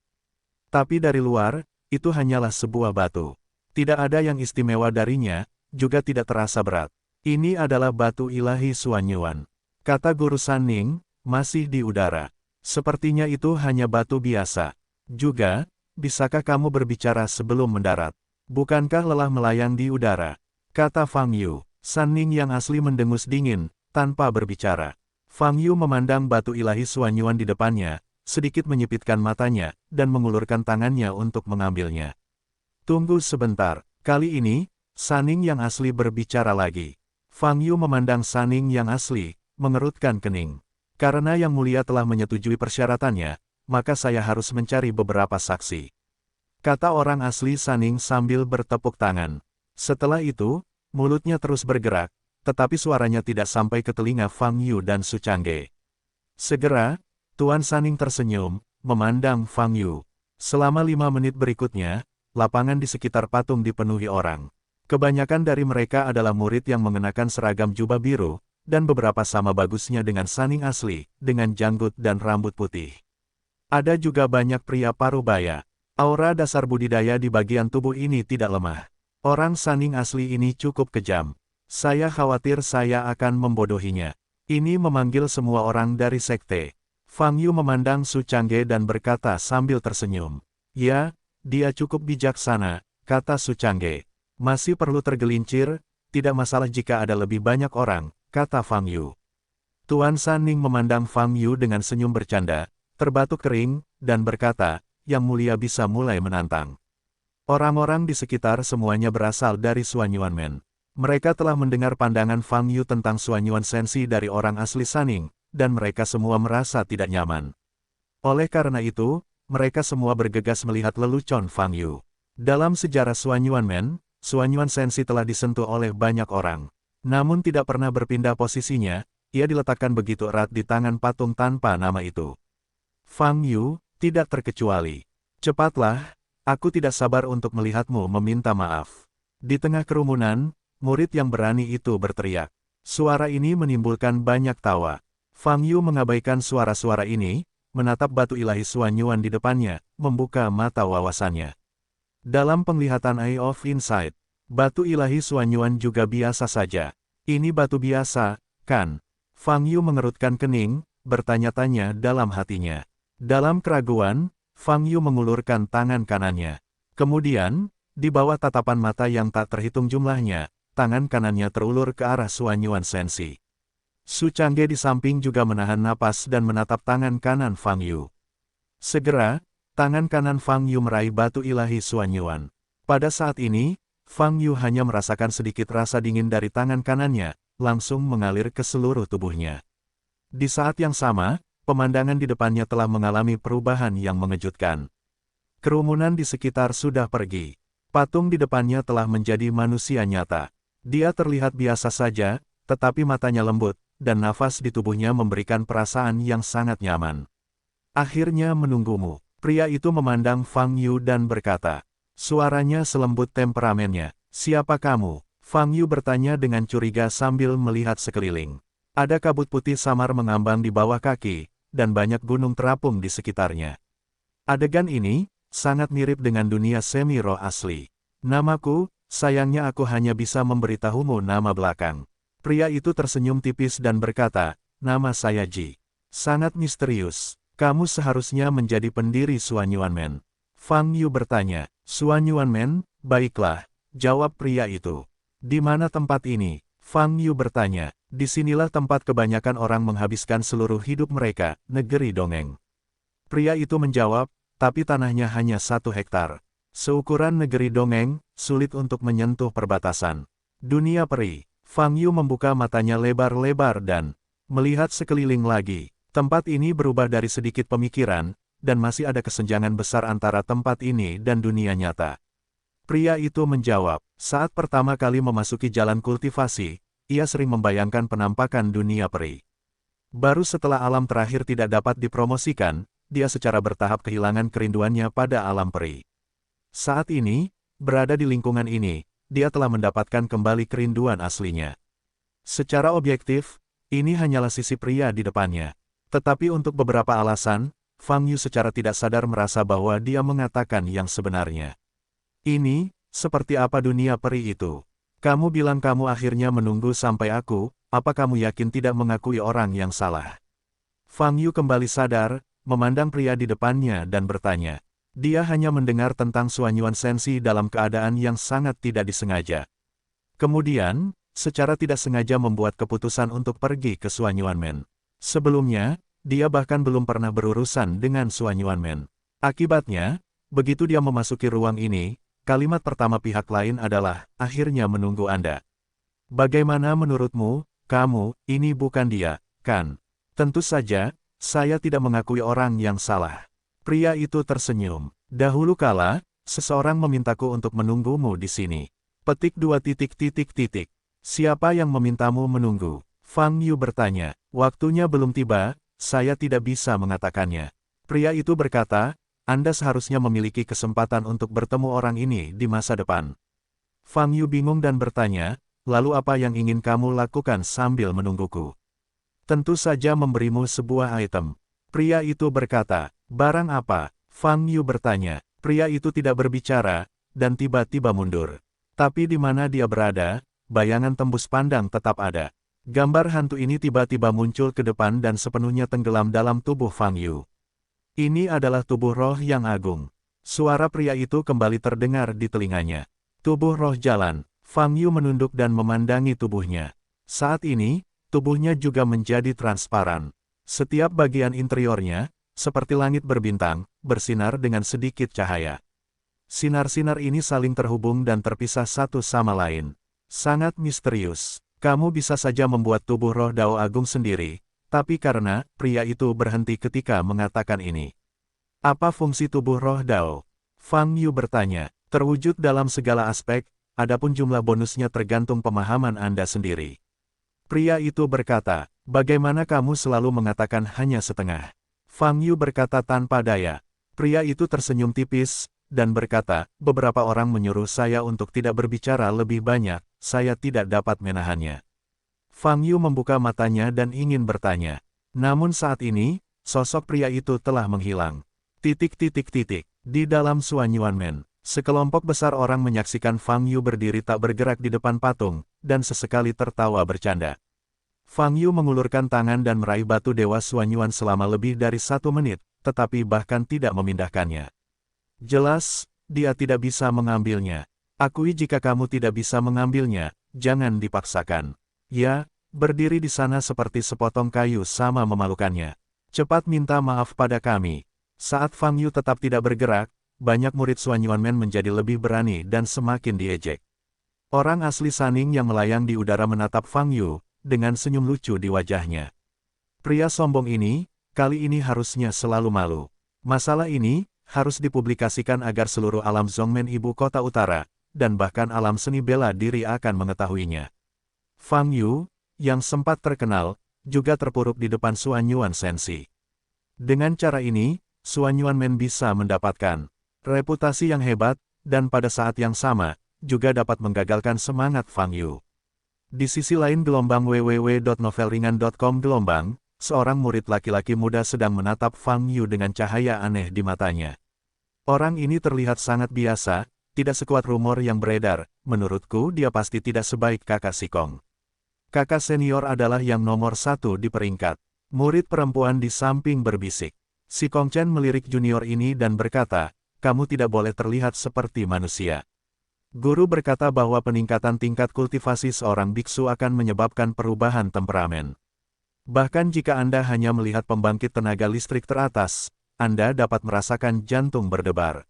Tapi dari luar, itu hanyalah sebuah batu. Tidak ada yang istimewa darinya, juga tidak terasa berat. Ini adalah batu ilahi Suanyuan. Kata Guru Sanning, masih di udara. Sepertinya itu hanya batu biasa. Juga, bisakah kamu berbicara sebelum mendarat? Bukankah lelah melayang di udara? Kata Fang Yu. Sanning yang asli mendengus dingin, tanpa berbicara. Fang Yu memandang batu ilahi Suanyuan di depannya, sedikit menyipitkan matanya, dan mengulurkan tangannya untuk mengambilnya. Tunggu sebentar, kali ini, Sanning yang asli berbicara lagi. Fang Yu memandang Sanning yang asli, mengerutkan kening. Karena Yang Mulia telah menyetujui persyaratannya, maka saya harus mencari beberapa saksi. Kata orang asli Sanning sambil bertepuk tangan. Setelah itu, mulutnya terus bergerak, tetapi suaranya tidak sampai ke telinga Fang Yu dan Su Changge. Segera, Tuan Sanning tersenyum, memandang Fang Yu. Selama 5 menit berikutnya, lapangan di sekitar patung dipenuhi orang. Kebanyakan dari mereka adalah murid yang mengenakan seragam jubah biru, dan beberapa sama bagusnya dengan Sanning asli, dengan janggut dan rambut putih. Ada juga banyak pria parubaya. Aura dasar budidaya di bagian tubuh ini tidak lemah. Orang Sanning asli ini cukup kejam. Saya khawatir saya akan membodohinya. Ini memanggil semua orang dari sekte. Fang Yu memandang Su Changge dan berkata sambil tersenyum. Ya, dia cukup bijaksana, kata Su Changge. Masih perlu tergelincir, tidak masalah jika ada lebih banyak orang, kata Fang Yu. Tuan Sanning memandang Fang Yu dengan senyum bercanda, terbatuk kering, dan berkata, Yang Mulia bisa mulai menantang. Orang-orang di sekitar semuanya berasal dari Suanyuan Men. Mereka telah mendengar pandangan Fang Yu tentang Suanyuan Sensi dari orang asli Sanning, dan mereka semua merasa tidak nyaman. Oleh karena itu, mereka semua bergegas melihat lelucon Fang Yu. Dalam sejarah Suanyuan Men, Suanyuan Sensi telah disentuh oleh banyak orang. Namun tidak pernah berpindah posisinya, ia diletakkan begitu erat di tangan patung tanpa nama itu. Fang Yu, tidak terkecuali. Cepatlah, aku tidak sabar untuk melihatmu meminta maaf. Di tengah kerumunan, murid yang berani itu berteriak. Suara ini menimbulkan banyak tawa. Fang Yu mengabaikan suara-suara ini, menatap batu ilahi Suanyuan di depannya, membuka mata wawasannya. Dalam penglihatan Eye of Insight, batu ilahi Suanyuan juga biasa saja. Ini batu biasa, kan? Fang Yu mengerutkan kening, bertanya-tanya dalam hatinya. Dalam keraguan, Fang Yu mengulurkan tangan kanannya. Kemudian, di bawah tatapan mata yang tak terhitung jumlahnya, tangan kanannya terulur ke arah Suanyuan Sensi. Su Changge di samping juga menahan napas dan menatap tangan kanan Fang Yu. Segera, tangan kanan Fang Yu meraih batu ilahi Suanyuan. Pada saat ini, Fang Yu hanya merasakan sedikit rasa dingin dari tangan kanannya, langsung mengalir ke seluruh tubuhnya. Di saat yang sama, pemandangan di depannya telah mengalami perubahan yang mengejutkan. Kerumunan di sekitar sudah pergi. Patung di depannya telah menjadi manusia nyata. Dia terlihat biasa saja, tetapi matanya lembut, dan nafas di tubuhnya memberikan perasaan yang sangat nyaman. Akhirnya menunggumu. Pria itu memandang Fang Yu dan berkata. Suaranya selembut temperamennya. Siapa kamu? Fang Yu bertanya dengan curiga sambil melihat sekeliling. Ada kabut putih samar mengambang di bawah kaki, dan banyak gunung terapung di sekitarnya. Adegan ini, sangat mirip dengan dunia semi-roh asli. Namaku, sayangnya aku hanya bisa memberitahumu nama belakang. Pria itu tersenyum tipis dan berkata, nama saya Ji. Sangat misterius. Kamu seharusnya menjadi pendiri Suanyuan Men. Fang Yu bertanya, Suanyuan Men, baiklah, jawab pria itu. Di mana tempat ini? Fang Yu bertanya, disinilah tempat kebanyakan orang menghabiskan seluruh hidup mereka, negeri dongeng. Pria itu menjawab, tapi tanahnya hanya 1 hektar. Seukuran negeri dongeng, sulit untuk menyentuh perbatasan. Dunia peri. Fang Yu membuka matanya lebar-lebar dan melihat sekeliling lagi. Tempat ini berubah dari sedikit pemikiran, dan masih ada kesenjangan besar antara tempat ini dan dunia nyata. Pria itu menjawab, saat pertama kali memasuki jalan kultivasi, ia sering membayangkan penampakan dunia peri. Baru setelah alam terakhir tidak dapat dipromosikan, dia secara bertahap kehilangan kerinduannya pada alam peri. Saat ini, berada di lingkungan ini, dia telah mendapatkan kembali kerinduan aslinya. Secara objektif, ini hanyalah sisi pria di depannya. Tetapi untuk beberapa alasan, Fang Yu secara tidak sadar merasa bahwa dia mengatakan yang sebenarnya. Ini, seperti apa dunia peri itu? Kamu bilang kamu akhirnya menunggu sampai aku, apa kamu yakin tidak mengakui orang yang salah? Fang Yu kembali sadar, memandang pria di depannya dan bertanya. Dia hanya mendengar tentang Suanyuan Sensi dalam keadaan yang sangat tidak disengaja. Kemudian, secara tidak sengaja membuat keputusan untuk pergi ke Suanyuanmen. Sebelumnya, dia bahkan belum pernah berurusan dengan Suanyuanmen. Akibatnya, begitu dia memasuki ruang ini, kalimat pertama pihak lain adalah, akhirnya menunggu Anda. Bagaimana menurutmu, kamu, ini bukan dia, kan? Tentu saja, saya tidak mengakui orang yang salah. Pria itu tersenyum. Dahulu kala, seseorang memintaku untuk menunggumu di sini. Petik 2 titik titik titik. Siapa yang memintamu menunggu? Fang Yu bertanya. Waktunya belum tiba, saya tidak bisa mengatakannya. Pria itu berkata, Anda seharusnya memiliki kesempatan untuk bertemu orang ini di masa depan. Fang Yu bingung dan bertanya, lalu apa yang ingin kamu lakukan sambil menungguku? Tentu saja memberimu sebuah item. Pria itu berkata, barang apa? Fang Yu bertanya. Pria itu tidak berbicara, dan tiba-tiba mundur. Tapi di mana dia berada, bayangan tembus pandang tetap ada. Gambar hantu ini tiba-tiba muncul ke depan dan sepenuhnya tenggelam dalam tubuh Fang Yu. Ini adalah tubuh roh yang agung. Suara pria itu kembali terdengar di telinganya. Tubuh roh jalan. Fang Yu menunduk dan memandangi tubuhnya. Saat ini, tubuhnya juga menjadi transparan. Setiap bagian interiornya, seperti langit berbintang, bersinar dengan sedikit cahaya. Sinar-sinar ini saling terhubung dan terpisah satu sama lain. Sangat misterius. Kamu bisa saja membuat tubuh roh Dao Agung sendiri, tapi karena pria itu berhenti ketika mengatakan ini. Apa fungsi tubuh roh Dao? Fang Yu bertanya. Terwujud dalam segala aspek, adapun jumlah bonusnya tergantung pemahaman Anda sendiri. Pria itu berkata, bagaimana kamu selalu mengatakan hanya setengah? Fang Yu berkata tanpa daya. Pria itu tersenyum tipis, dan berkata, beberapa orang menyuruh saya untuk tidak berbicara lebih banyak, saya tidak dapat menahannya. Fang Yu membuka matanya dan ingin bertanya. Namun saat ini, sosok pria itu telah menghilang. Titik titik titik. Di dalam Suanyuanmen, sekelompok besar orang menyaksikan Fang Yu berdiri tak bergerak di depan patung, dan sesekali tertawa bercanda. Fang Yu mengulurkan tangan dan meraih batu Dewa Suanyuan selama lebih dari 1 menit, tetapi bahkan tidak memindahkannya. Jelas, dia tidak bisa mengambilnya. Akui jika kamu tidak bisa mengambilnya, jangan dipaksakan. Ya, berdiri di sana seperti sepotong kayu sama memalukannya. Cepat minta maaf pada kami. Saat Fang Yu tetap tidak bergerak, banyak murid Suanyuanmen menjadi lebih berani dan semakin diejek. Orang asli Saning yang melayang di udara menatap Fang Yu, dengan senyum lucu di wajahnya. Pria sombong ini, kali ini harusnya selalu malu. Masalah ini, harus dipublikasikan agar seluruh alam Zongmen ibu kota utara, dan bahkan alam seni bela diri akan mengetahuinya. Fang Yu, yang sempat terkenal, juga terpuruk di depan Suanyuan Sensi. Dengan cara ini, Suanyuanmen bisa mendapatkan reputasi yang hebat, dan pada saat yang sama, juga dapat menggagalkan semangat Fang Yu. Di sisi lain gelombang www.novelringan.com gelombang, seorang murid laki-laki muda sedang menatap Fang Yu dengan cahaya aneh di matanya. Orang ini terlihat sangat biasa, tidak sekuat rumor yang beredar, menurutku dia pasti tidak sebaik kakak Sikong. Kakak senior adalah yang nomor 1 di peringkat. Murid perempuan di samping berbisik. Sikong Chen melirik junior ini dan berkata, kamu tidak boleh terlihat seperti manusia. Guru berkata bahwa peningkatan tingkat kultivasi seorang biksu akan menyebabkan perubahan temperamen. Bahkan jika Anda hanya melihat pembangkit tenaga listrik teratas, Anda dapat merasakan jantung berdebar.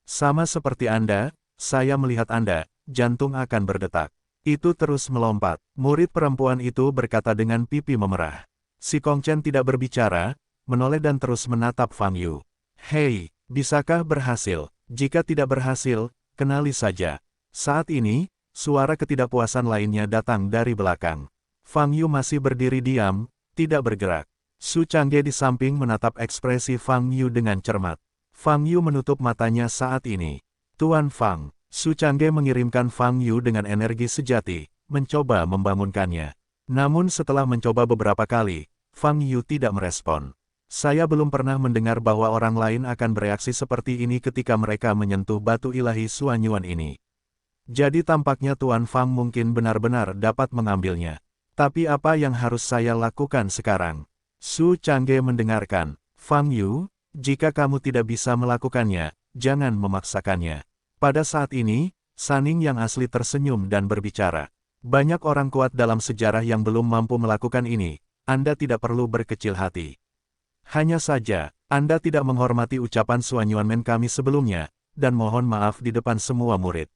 Sama seperti Anda, saya melihat Anda, jantung akan berdetak. Itu terus melompat. Murid perempuan itu berkata dengan pipi memerah. Sikong Chen tidak berbicara, menoleh dan terus menatap Fang Yu. Hei, bisakah berhasil? Jika tidak berhasil, kenali saja. Saat ini, suara ketidakpuasan lainnya datang dari belakang. Fang Yu masih berdiri diam, tidak bergerak. Su Changge di samping menatap ekspresi Fang Yu dengan cermat. Fang Yu menutup matanya saat ini. Tuan Fang, Su Changge mengirimkan Fang Yu dengan energi sejati, mencoba membangunkannya. Namun setelah mencoba beberapa kali, Fang Yu tidak merespon. Saya belum pernah mendengar bahwa orang lain akan bereaksi seperti ini ketika mereka menyentuh batu ilahi Suanyuan ini. Jadi tampaknya Tuan Fang mungkin benar-benar dapat mengambilnya. Tapi apa yang harus saya lakukan sekarang? Su Changge mendengarkan. Fang Yu, jika kamu tidak bisa melakukannya, jangan memaksakannya. Pada saat ini, Saning yang asli tersenyum dan berbicara. Banyak orang kuat dalam sejarah yang belum mampu melakukan ini. Anda tidak perlu berkecil hati. Hanya saja, Anda tidak menghormati ucapan Suanyuan Men kami sebelumnya, dan mohon maaf di depan semua murid.